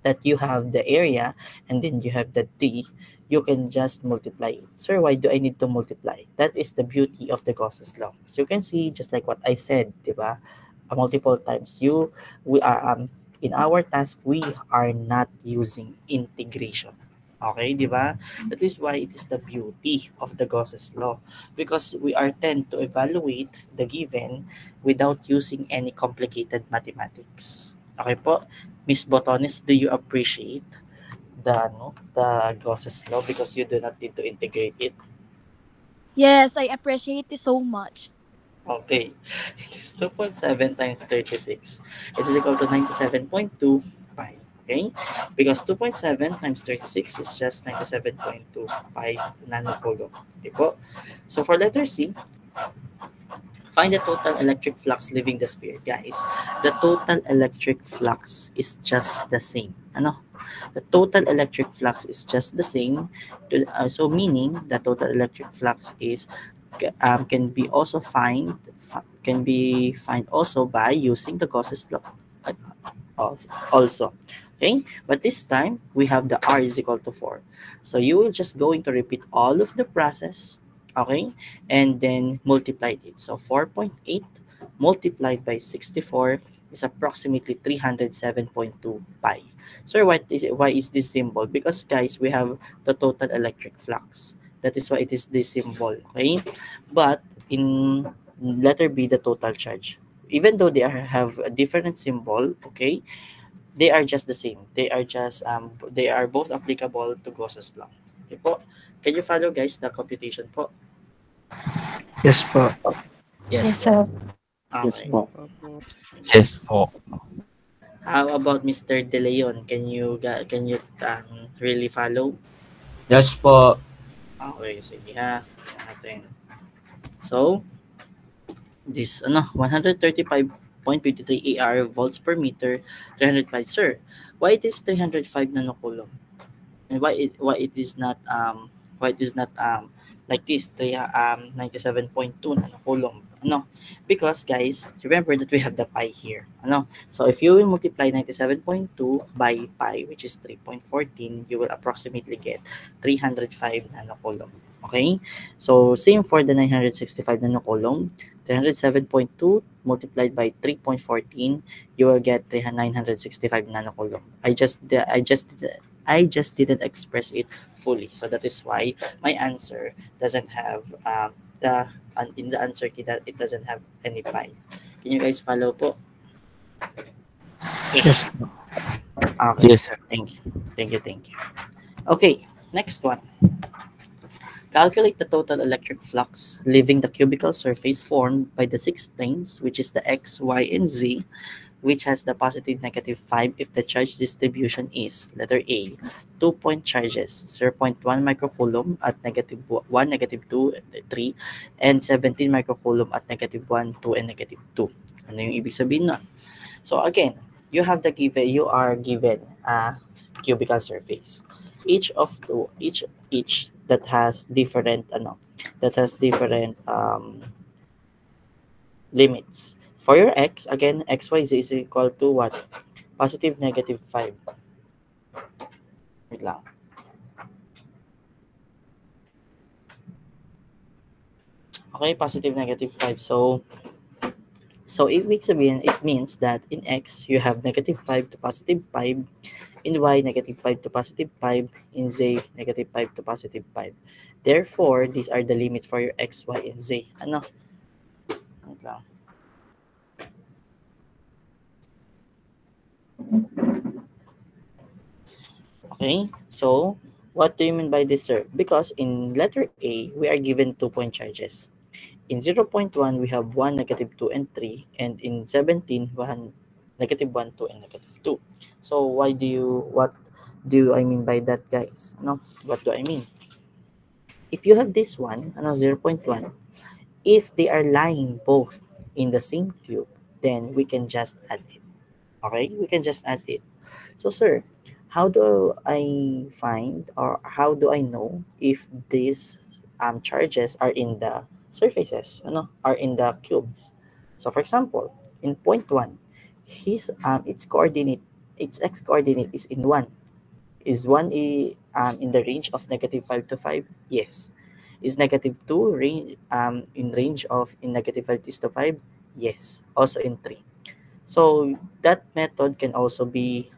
that you have the area and then you have the d, you can just multiply it. Sir, why do I need to multiply? That is the beauty of the Gauss's law. So you can see, just like what I said, diba? Multiple times, we are in our task, we are not using integration. Okay, di ba? That is why it is the beauty of the Gauss's law, because we are tend to evaluate the given without using any complicated mathematics. Okay po, Miss Botones, do you appreciate the Gauss's law because you do not need to integrate it? Yes, I appreciate it so much. Okay, it is 2.7 times 36. It is equal to 97.2 pi. Okay, because 2.7 times 36 is just 97.2 pi nanocoulomb. Okay po. So for letter C, find the total electric flux leaving the sphere. Guys, the total electric flux is just the same. Ano? The total electric flux is just the same. So meaning the total electric flux is can be find also by using the Gauss's law also. Okay, but this time we have the r is equal to 4. So you will just going to repeat all of the process, okay, and then multiply it. So 4.8 multiplied by 64 is approximately 307.2 pi. So why is this symbol? Because guys, we have the total electric flux. That is why it is this symbol, okay? But in letter B, the total charge, even though they have a different symbol, okay, they are just the same. They are both applicable to Gauss's law. Okay po? Can you follow, guys, the computation po? Yes po. Yes, sir. Okay. Yes po. Yes po. How about Mr. De Leon? Can you really follow? Yes po. Okay, sige ha. Natin. So, this 135.53 AR volts per meter, 305. Sir, why it is 305 nanocoulomb? And why it is not like this 97.2 nanocoulomb? No, because guys, remember that we have the pi here. So if you will multiply 97.2 by pi, which is 3.14, you will approximately get 305 nanocoulomb. Okay, so same for the 965 nanocoulomb. 307.2 multiplied by 3.14, you will get 965 nanocoulomb. I just didn't express it fully, so that is why my answer doesn't have in the answer key that it doesn't have any pi. Can you guys follow po? Yes. Okay. Yes, sir. Thank you. Okay, next one. Calculate the total electric flux leaving the cubical surface formed by the 6 planes, which is the x, y, and z, which has the positive negative 5 if the charge distribution is, letter A, 2-point charges, 0.1 microcoulomb at negative 1, negative 2, 3, and 17 microcoulomb at negative 1, 2, and negative 2. Ano yung ibig sabihin nun? So again, you are given a cubical surface. Each that has different limits. For your x, again, xyz is equal to what? Positive negative 5. Wait lang. Okay, positive negative 5. So it means that in x, you have negative 5 to positive 5. In y, negative 5 to positive 5. In z, negative 5 to positive 5. Therefore, these are the limits for your x, y, and z. Ano? Wait lang. Okay, so what do you mean by this, sir? Because in letter A, we are given 2-point charges. In 0.1, we have 1, -2, and 3. And in 17, 1, -1, 2, and -2. So what do I mean by that, guys? No, what do I mean? If you have this one, 0.1, if they are lying both in the same cube, then we can just add it. Okay, we can just add it. So, sir, how do I find or how do I know if these charges are in the surfaces, are in the cube? So, for example, in point 1, its x coordinate is in 1. Is 1 in the range of -5 to 5? Yes. Is -2 in range of -5 to 5? Yes. Also in 3. So that method can also be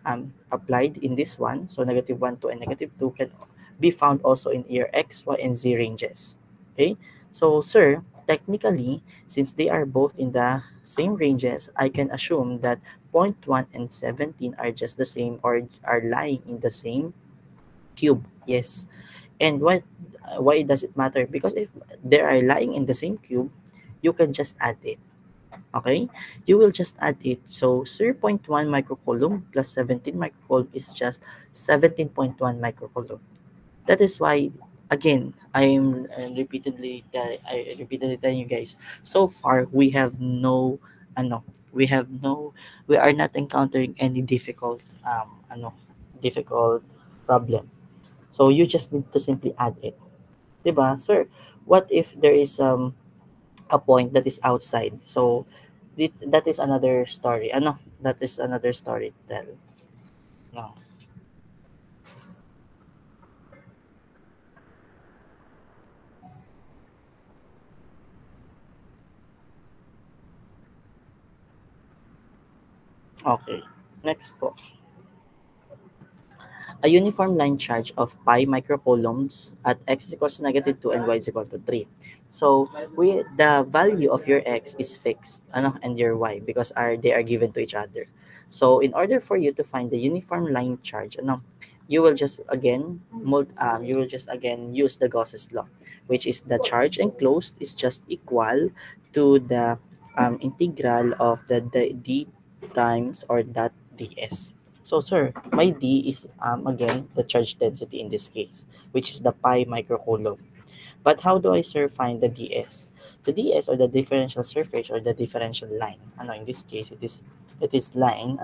applied in this one. So -1, 2, and -2 can be found also in your x, y, and z ranges. Okay. So, sir, technically, since they are both in the same ranges, I can assume that point 1 and 17 are just the same or are lying in the same cube. Yes. And why does it matter? Because if they are lying in the same cube, you can just add it. Okay, you will just add it. So 0.1 microcoulomb plus 17 microcoulomb is just 17.1 microcoulomb. That is why, again, I'm repeatedly telling you guys. So far, we have no, we are not encountering any difficult problem. So you just need to simply add it, diba, sir? What if there is a point that is outside? So that is another story. That is another story to tell. No. Okay. Next po. A uniform line charge of pi microcoulombs at x is equals to -2 and y is equal to 3. So the value of your x is fixed, and your y, because they are given to each other. So in order for you to find the uniform line charge, you will just again use the Gauss's law, which is the charge enclosed is just equal to the integral of the d times or dot ds. So, sir, my d is again the charge density in this case, which is the pi microcoulomb. But how do I, sir, find the ds? The ds, or the differential surface, or the differential line. In this case, it is line.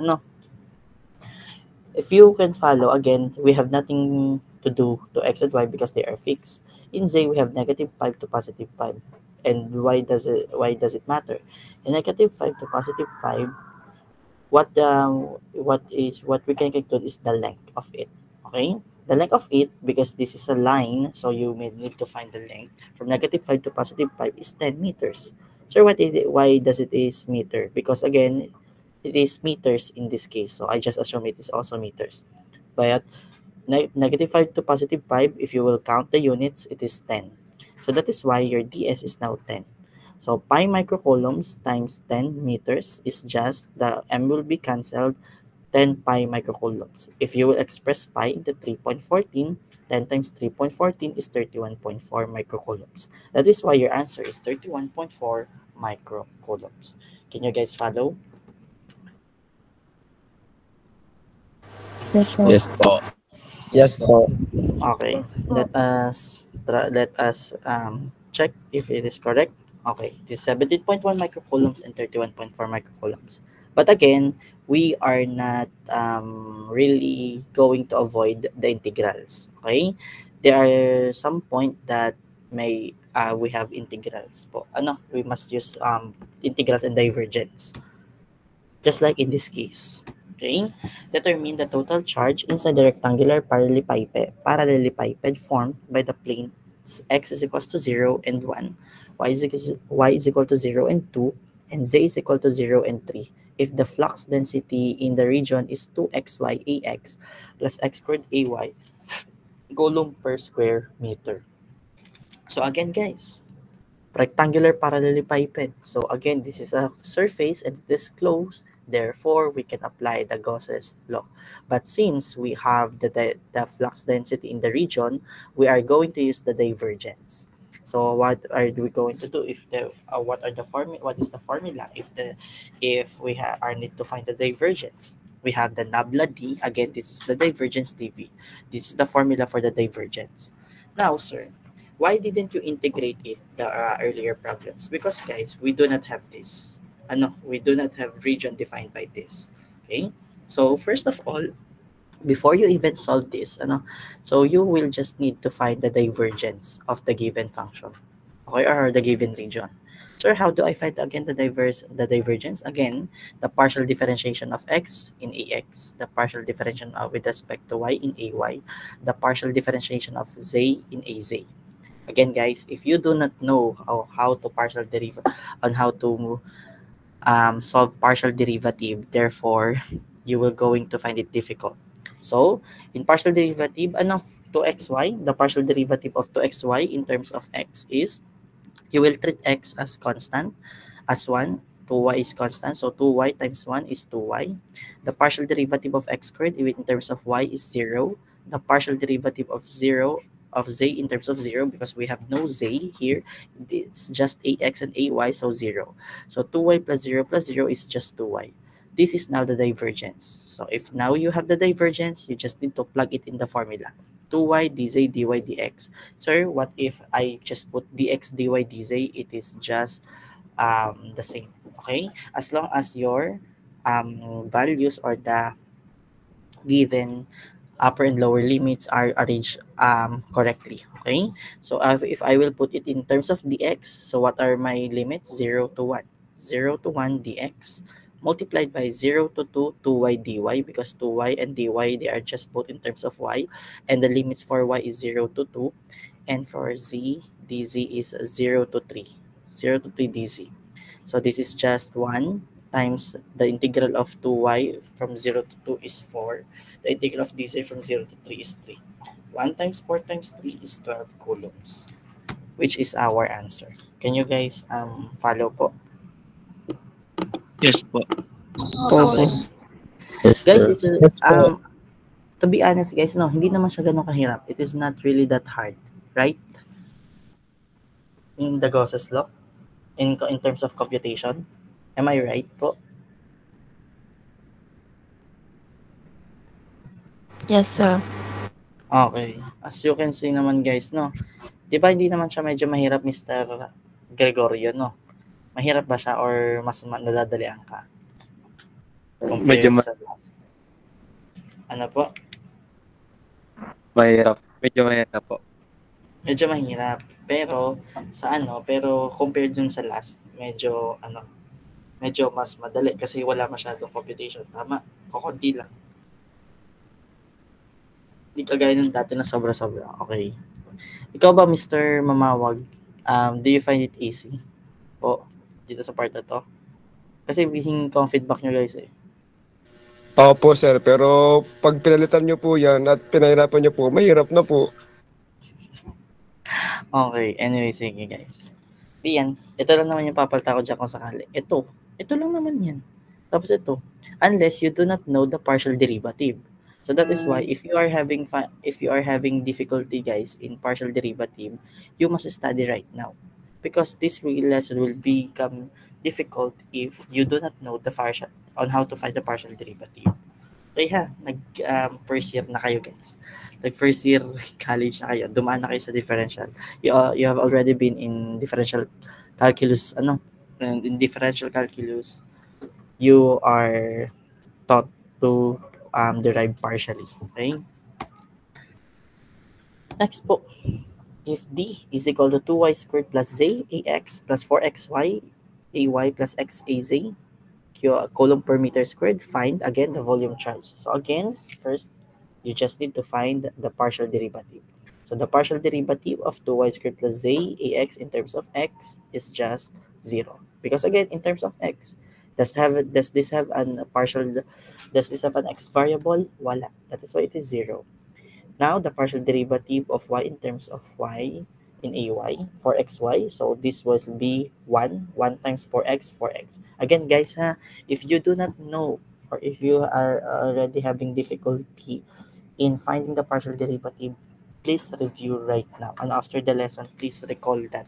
If you can follow, again, we have nothing to do to x and y because they are fixed. In z, we have -5 to +5. And why does it matter? In -5 to +5, what we can conclude is the length of it. Okay, the length of it, because this is a line, so you may need to find the length from -5 to +5 is 10 meters. So what is it? Why does it is meter? Because again, it is meters in this case, so I just assume it is also meters. But -5 to +5, if you will count the units, it is 10. So that is why your ds is now 10. So pi microcoulombs times 10 meters is just, the m will be cancelled, 10 pi microcoulombs. If you will express pi into 3.14, 10 times 3.14 is 31.4 microcoulombs. That is why your answer is 31.4 microcoulombs. Can you guys follow? Yes, sir. Yes po. Yes po. Okay, Yes po. let us check if it is correct. Okay, it is 17.1 microcoulombs and 31.4 microcoulombs. But again, we are not really going to avoid the integrals. Okay, there are some point that may we have integrals po. We must use integrals and divergence, just like in this case. Okay, determine the total charge inside the rectangular parallelepiped formed by the planes x is equals to 0 and 1, y is equal to 0 and 2, and z is equal to 0 and 3 if the flux density in the region is 2xy ax plus x squared ay coulomb per square meter. So again, guys, rectangular parallelepiped. So again, this is a surface and it is closed. Therefore, we can apply the Gauss's law. But since we have the flux density in the region, we are going to use the divergence. So what are we going to do if the what is the formula if we are need to find the divergence? We have the nabla d. Again, this is the divergence dv. This is the formula for the divergence. Now, sir, why didn't you integrate it the earlier problems? Because guys, we do not have this. We do not have region defined by this. Okay? So first of all, before you even solve this, so you will just need to find the divergence of the given function, okay, or the given region. So how do I find again the divergence? Again, the partial differentiation of x in ax, the partial differentiation with respect to y in ay, the partial differentiation of z in az. Again, guys, if you do not know how to partial derivative on how to solve partial derivative, therefore you will going to find it difficult. So in partial derivative, 2xy, the partial derivative of 2xy in terms of x is, you will treat x as constant, as 1, 2y is constant, so 2y times 1 is 2y. The partial derivative of x squared in terms of y is 0. The partial derivative of z in terms of 0, because we have no z here, it's just ax and ay, so 0. So 2y plus 0 is just 2y. This is now the divergence. So if now you have the divergence, you just need to plug it in the formula. 2y dz dy dx. Sir, what if I just put dx dy dz? It is just the same. Okay? As long as your values or the given upper and lower limits are arranged correctly. Okay? So if I will put it in terms of dx, so what are my limits? 0 to 1. 0 to 1 dx multiplied by 0 to 2 2y dy, because 2y and dy, they are just both in terms of y, and the limits for y is 0 to 2, and for z dz is 0 to 3. 0 to 3 dz. So this is just 1 times the integral of 2y from 0 to 2 is 4. The integral of dz from 0 to 3 is 3. 1 times 4 times 3 is 12 coulombs, which is our answer. Can you guys follow po? Yes po. Okay. Yes, Guys, sir. to be honest, guys, no, hindi naman siya ganun kahirap. It is not really that hard, right? In the Gauss's law, in terms of computation. Am I right po? Yes, sir. Okay. As you can see naman, guys, no? Di ba hindi naman siya medyo mahirap, Mr. Gregorio, no? Mahirap ba siya or mas nadadalian ka? Medyo Sa last. Ano po? mahirap. Medyo mahirap po. Medyo mahirap. Pero pero compared dun sa last, medyo mas madali kasi wala masyadong computation. Tama? Kukunti lang. Hindi kagaya ng dati na sobra-sobra. Okay. Ikaw ba, Mr. Mamawag, do you find it easy? Po, dito sa part na to? Kasi hingin ko ang feedback nyo, guys, eh. Opo, sir. Pero pag pinalitan nyo po yan at pinahirapan nyo po, mahirap na po. Okay, anyway, sige, guys. Yan, ito lang naman yung papalta ko dyan kung sakali. Ito lang naman yan. Tapos ito, unless you do not know the partial derivative. So that is why if you are having difficulty, guys, in partial derivative, you must study right now, because this lesson will become difficult if you do not know the on how to find the partial derivative. Kaya first year na kayo, guys. First year college na kayo, dumaan na kayo sa differential. You have already been in differential calculus, and in differential calculus, you are taught to derive partially. Okay? Next po, if d is equal to 2y squared plus z ax plus 4xy ay plus x az coulomb per meter squared, find again the volume charge. So again, first you just need to find the partial derivative. So the partial derivative of 2y squared plus z ax in terms of x is just 0, because again, in terms of x, does this have an x variable? Wala. That is why it is 0. Now the partial derivative of y in terms of y in AY for XY. So this will be 1 times 4x. Again, guys, if you do not know or if you are already having difficulty in finding the partial derivative, please review right now. And after the lesson, please recall that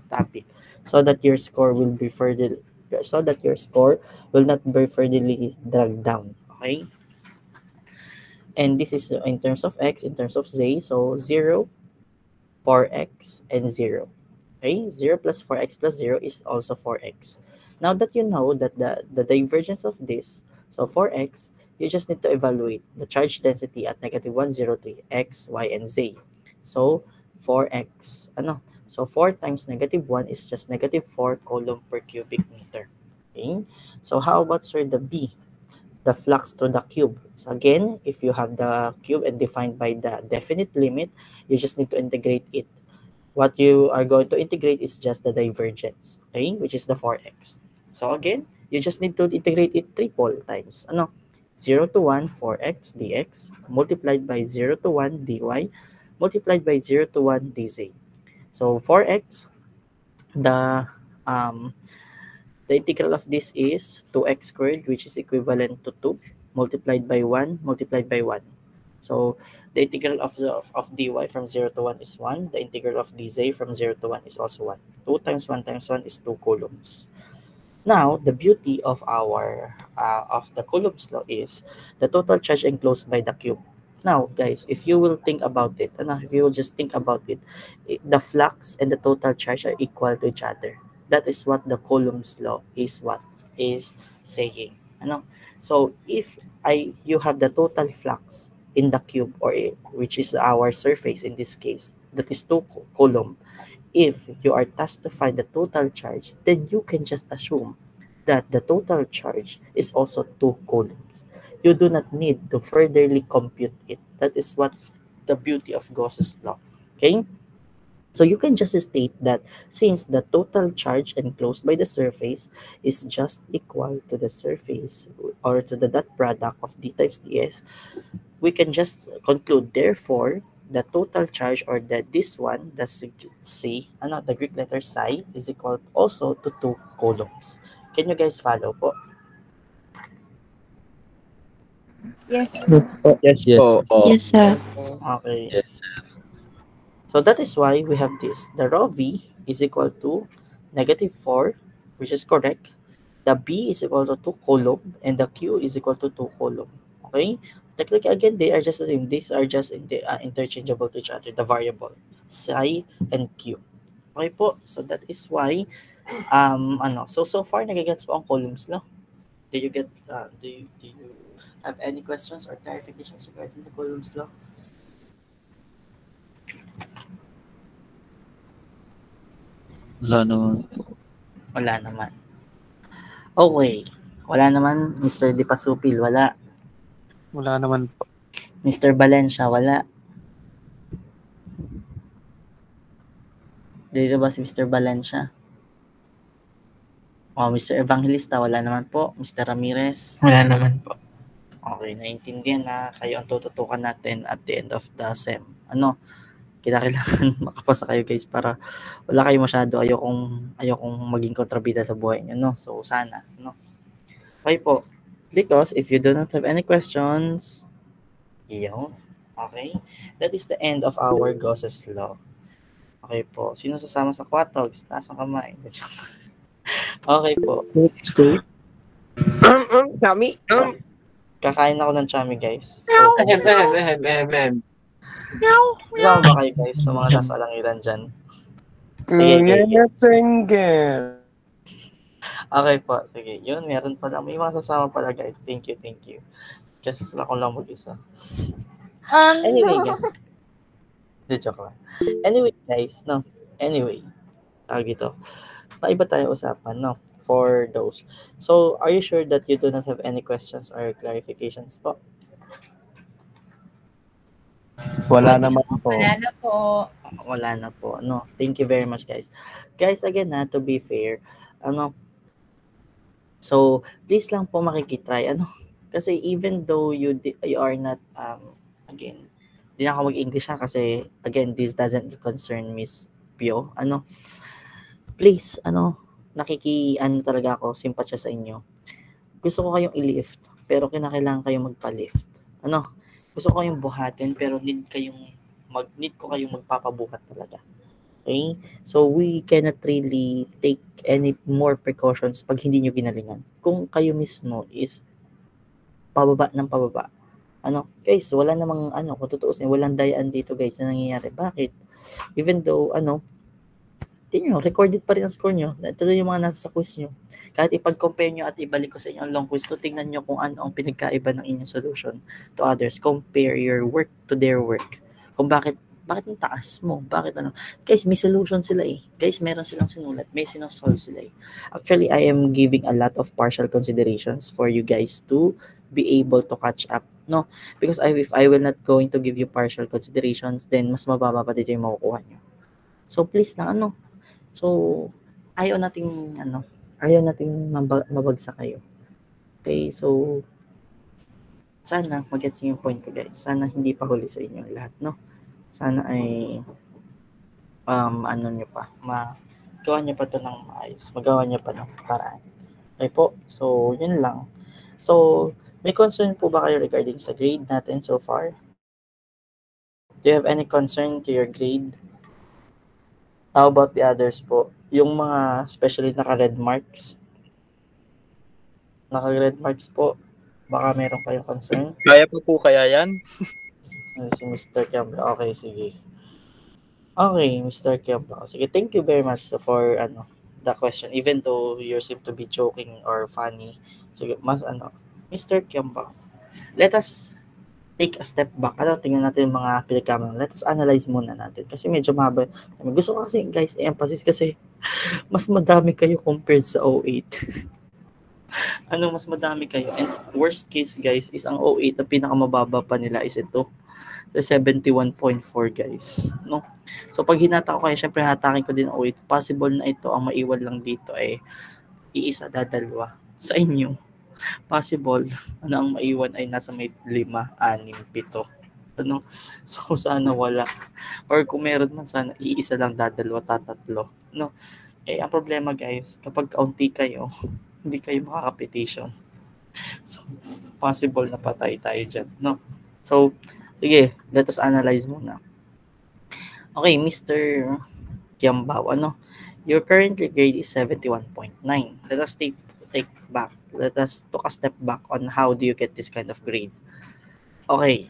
topic so that your score will be further not be furtherly dragged down. Okay? And this is in terms of x, in terms of z. So 0, 4x, and 0. Okay, 0 plus 4x plus 0 is also 4x. Now that you know that the divergence of this, so 4x, you just need to evaluate the charge density at negative 1, 0, 3, x, y, and z. So 4x, so 4 times negative 1 is just negative 4 coulomb per cubic meter. Okay, so how about, sir, the B? The flux to the cube. So again, if you have the cube and defined by the definite limit, you just need to integrate it. What you are going to integrate is just the divergence, okay, which is the 4x. So again, you just need to integrate it triple times. 0 to 1, 4x dx, multiplied by 0 to 1 dy, multiplied by 0 to 1 dz. So 4x, the integral of this is 2x squared, which is equivalent to 2, multiplied by 1, multiplied by 1. So the integral of dy from 0 to 1 is 1. The integral of dz from 0 to 1 is also 1. 2 times 1 times 1 is 2 coulombs. Now, the beauty of our of the Coulomb's law is the total charge enclosed by the cube. Now, guys, if you will think about it, if you will just think about it, the flux and the total charge are equal to each other. That is what the Coulomb's law is saying. So if you have the total flux in the cube, or which is our surface in this case, that is 2 coulomb. If you are tasked to find the total charge, then you can just assume that the total charge is also 2 coulombs. You do not need to furtherly compute it. That is what the beauty of Gauss's law. Okay? So you can just state that since the total charge enclosed by the surface is just equal to the surface or to the dot product of d times ds, we can just conclude, therefore, the total charge, or this one, the C, the Greek letter psi, is equal also to 2 coulombs. Can you guys follow po? Yes. Yes Yes po. po. Yes, sir. Okay. Yes, sir. So that is why we have this. The rho V is equal to negative 4, which is correct. The B is equal to 2 coulomb, and the Q is equal to 2 coulomb. Okay? Technically, again, they are just the same. These are just interchangeable to each other, the variable, psi and Q. Okay po? So that is why, so far, nagigets po ang coulombs, no? Do you have any questions or clarifications regarding the coulombs law? Wala naman. Wala naman. Okay. Wala naman, Mr. Di Pasupil, wala. Wala naman po. Mr. Valencia, wala. Dito ba si Mr. Valencia? Mr. Evangelista, wala naman po. Mr. Ramirez? Wala naman po. Okay, naiintindihan na kayo ang tututukan natin at the end of the SEM. Kailangan makapasa kayo, guys, para wala kayo masyado. Ayokong maging kontrabida sa buhay niyo, no? So, sana, no? Okay po. Because if you do not have any questions, okay, that is the end of our Gauss's law. Okay po. Sino sasama sa Quatogs? Taas ang kamay. Okay po. Let's go. Chami. Kakain ako ng chami, guys. So, kasama ba kayo, guys, sa mga nasa alangiran dyan? Okay po. Sige. Yun, meron pala. May mga sasama pala, guys. Thank you. Kasi sila ko lang mag-isa. Anyway, guys. Joke lang. Anyway, guys, no? Anyway, tawag ito. Maiba tayo usapan, no? For those. So, are you sure that you do not have any questions or clarifications po? Wala naman po. Wala na po. Wala na po. No, thank you very much, guys. Guys, again, to be fair, so please lang po makikitry, kasi even though you are not, again, di na ako mag-English kasi, again, this doesn't concern Miss Pio, please, talaga ako, simpatya sa inyo. Gusto ko kayong i-lift, pero kinakailangan kayong magpa-lift. Gusto ko kayong buhatin, pero need ko kayong magpapabuhat talaga. Okay? So, we cannot really take any more precautions pag hindi nyo ginalingan. Kung kayo mismo is pababa ng pababa. Guys, wala namang, kung tutuusin, walang dayaan dito, guys, na nangyayari. Bakit? Even though, tingnan nyo, recorded pa rin ang score nyo. Ito yung mga nasa sa quiz nyo. Kahit ipag-compare nyo at ibalik ko sa inyo ang long quiz to, tingnan nyo kung ano ang pinagkaiba ng inyong solution to others. Compare your work to their work. Kung bakit ang taas mo? Bakit Guys, may solution sila eh. Guys, meron silang sinulat. May sinosolve sila eh. Actually, I am giving a lot of partial considerations for you guys to be able to catch up. No? Because if I will not going to give you partial considerations, then mas mababa pa dito yung makukuha nyo. So, please lang, So, ayaw nating mabagsak kayo. Okay, so, sana mag-gets yung point ko, guys. Sana hindi pa huli sa inyo lahat, no? Sana ay nyo pa, magawa nyo pa ito ng maayos, magawa nyo pa ng paraan. Okay po, so yun lang. So, may concern po ba kayo regarding sa grade natin so far? Do you have any concern to your grade? How about the others po? Yung mga, especially naka-red marks. Naka-red marks po, baka meron kayong concern? Kaya po kaya yan? Si Mr. Kiambao. Okay, sige. Okay, Mr. Kiambao. Sige, thank you very much for the question. Even though you seem to be joking or funny. Sige, Mr. Kiambao. Let us take a step back. Tingnan natin yung mga pinagkamalan. Let us analyze muna natin. Kasi medyo mahaba. Gusto ko kasi, guys, emphasis kasi mas madami kayo compared sa 08. Mas madami kayo. And worst case, guys, is ang 08, ang pinakamababa pa nila is ito. 71.4 guys, no? So pag hinata ko kayo, syempre hatakin ko din ang 08. Possible na ito ang maiwan lang dito ay iisa, dadalwa sa inyo. Possible ang maiwan ay nasa may 5, 6, 7. So sana wala, or kung meron man sana iisa lang, dadalwa, tatatlo, no? Ang problema, guys, kapag kaunti kayo, hindi kayo makaka-petition. So possible na patay tayo dyan, no? So sige, let us analyze muna. Okay, Mr. Kiambao, your current grade is 71.9. Let us take back. Let us took a step back on how do you get this kind of grade. Okay.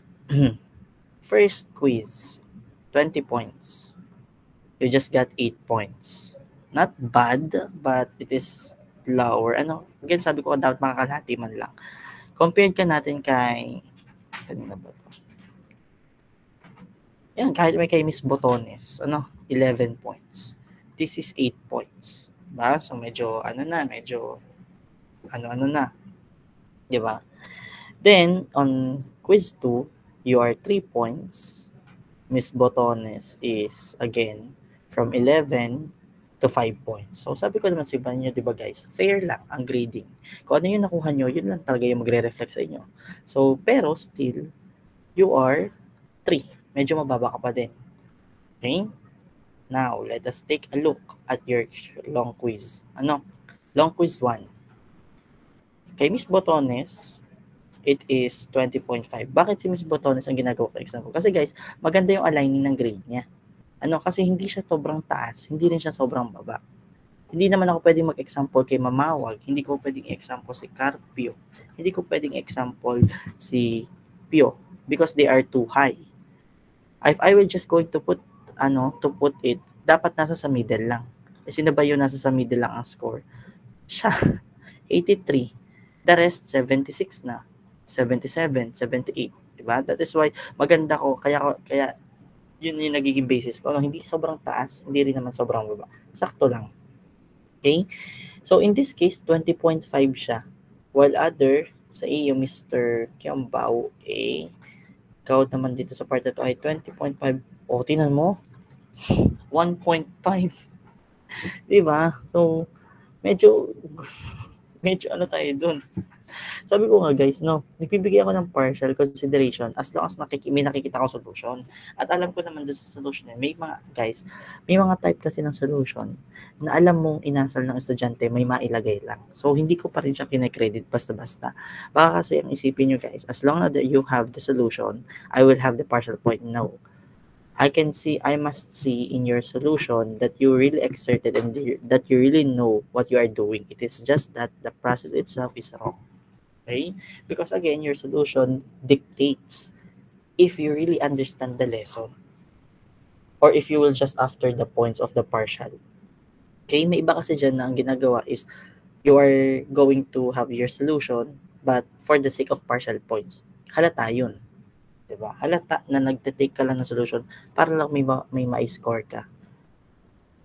First quiz, 20 points. You just got 8 points. Not bad, but it is lower. Again, sabi ko dapat makakalahati man lang. Compared ka natin kay kanina ba ito? Yan, kahit may kay Miss Botones, 11 points. This is 8 points. Diba? So, medyo, medyo, na. Diba? Then, on quiz 2, you are 3 points. Miss Botones is, again, from 11 to 5 points. So, sabi ko naman sa iba nyo, diba guys, fair lang ang grading. Kung ano yung nakuha nyo, yun lang talaga yung magre-reflect sa inyo. So, pero still, you are 3. Medyo mababa ka pa din. Okay? Now, let us take a look at your long quiz. Long quiz 1. Kay Miss Botones, it is 20.5. Bakit si Miss Botones ang ginagawa ko example? Kasi guys, maganda yung aligning ng grade niya. Kasi hindi siya sobrang taas, hindi rin siya sobrang baba. Hindi naman ako pwedeng mag-example kay Mamawag, hindi ko pwedeng example si Carpio, hindi ko pwedeng example si Pio because they are too high. If I will just going to put it, dapat nasa sa middle lang. Sino ba yun nasa sa middle lang ang score? Siya, 83. The rest, 76 na. 77, 78. Diba? That is why, maganda ko, kaya yun yung nagiging basis ko. Hindi sobrang taas, hindi rin naman sobrang baba. Sakto lang. Okay? So, in this case, 20.5 siya. While sa iyo, Mr. Kiambao, ikaw naman dito sa part na ito ay 20.5. O, tinan mo. 1.5. Diba? So, medyo tayo dun. Sabi ko nga guys, no, nagbibigay ako ng partial consideration as long as may nakikita ko solution. At alam ko naman doon sa solution may mga guys, may mga type kasi ng solution na alam mong inasal ng estudyante may mailagay lang. So hindi ko pa rin siya kinecredit basta-basta. Baka kasi ang isipin nyo guys, as long as that you have the solution, I will have the partial point. No. I must see in your solution that you really exerted and that you really know what you are doing. It is just that the process itself is wrong. Okay? Because again, your solution dictates if you really understand the lesson or if you will just after the points of the partial. Okay? May iba kasi dyan na ang ginagawa is you are going to have your solution but for the sake of partial points. Halata yun. Diba? Halata na nagte-take ka lang ng solution para lang may ma-score ka.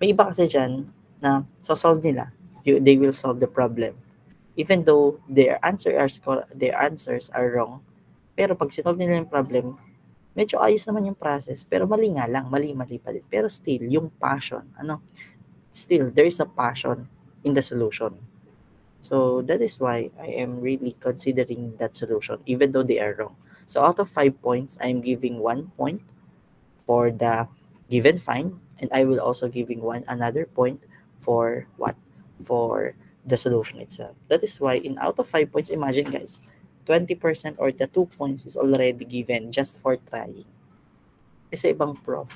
May iba kasi dyan na solve nila. They will solve the problem. Even though their answers are wrong, pero pag sinolve nila yung problem, medyo ayos naman yung process, pero mali nga lang, mali pa din. Pero still, yung passion, still, there is a passion in the solution. So, that is why I am really considering that solution, even though they are wrong. So out of 5 points, I'm giving 1 point for the given find, and I will also giving another point for what? For the solution itself. That is why in out of 5 points, imagine guys, 20% or the 2 points is already given just for trying. Kasi ibang prof,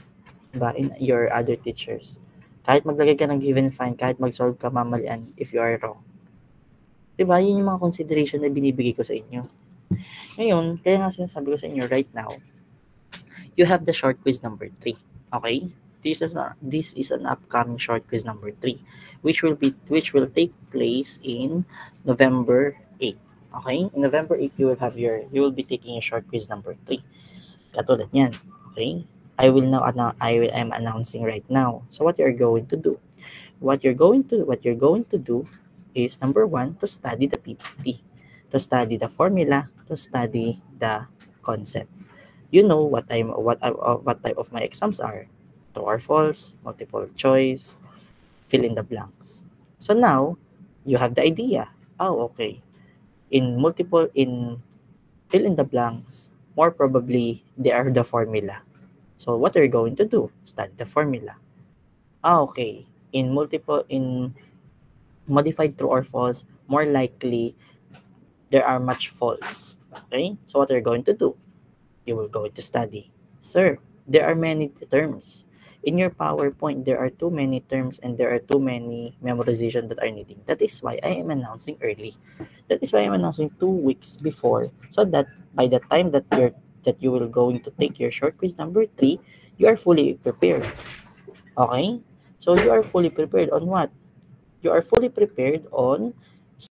diba, in your other teachers, kahit maglagay ka ng given find, kahit mag-solve ka mamalian if you are wrong. Diba, yun yung mga consideration na binibigay ko sa inyo. Ngayon, kaya nga sinasabi ko sa inyo right now, you have the short quiz number 3. Okay? This is an upcoming short quiz number 3, which will take place in November 8. Okay? In November 8, you will be taking a short quiz number 3. Katulad niyan. Okay? I am announcing right now. So what you're going to do? What you're going to do is number 1, to study the PPT. To study the formula, to study the concept. You know what type of my exams are. True or false, multiple choice, fill in the blanks. So now, you have the idea. Oh, okay. In fill in the blanks, more probably, they are the formula. So what are you going to do? Study the formula. Okay. In modified true or false, more likely, there are much false. Okay? So what are you going to do? You will go to study. Sir, there are many terms. In your PowerPoint, there are too many terms and there are too many memorization that are needing. That is why I am announcing early. That is why I'm announcing 2 weeks before, so that by the time that you will going to take your short quiz number 3, you are fully prepared. Okay? So you are fully prepared on what? You are fully prepared on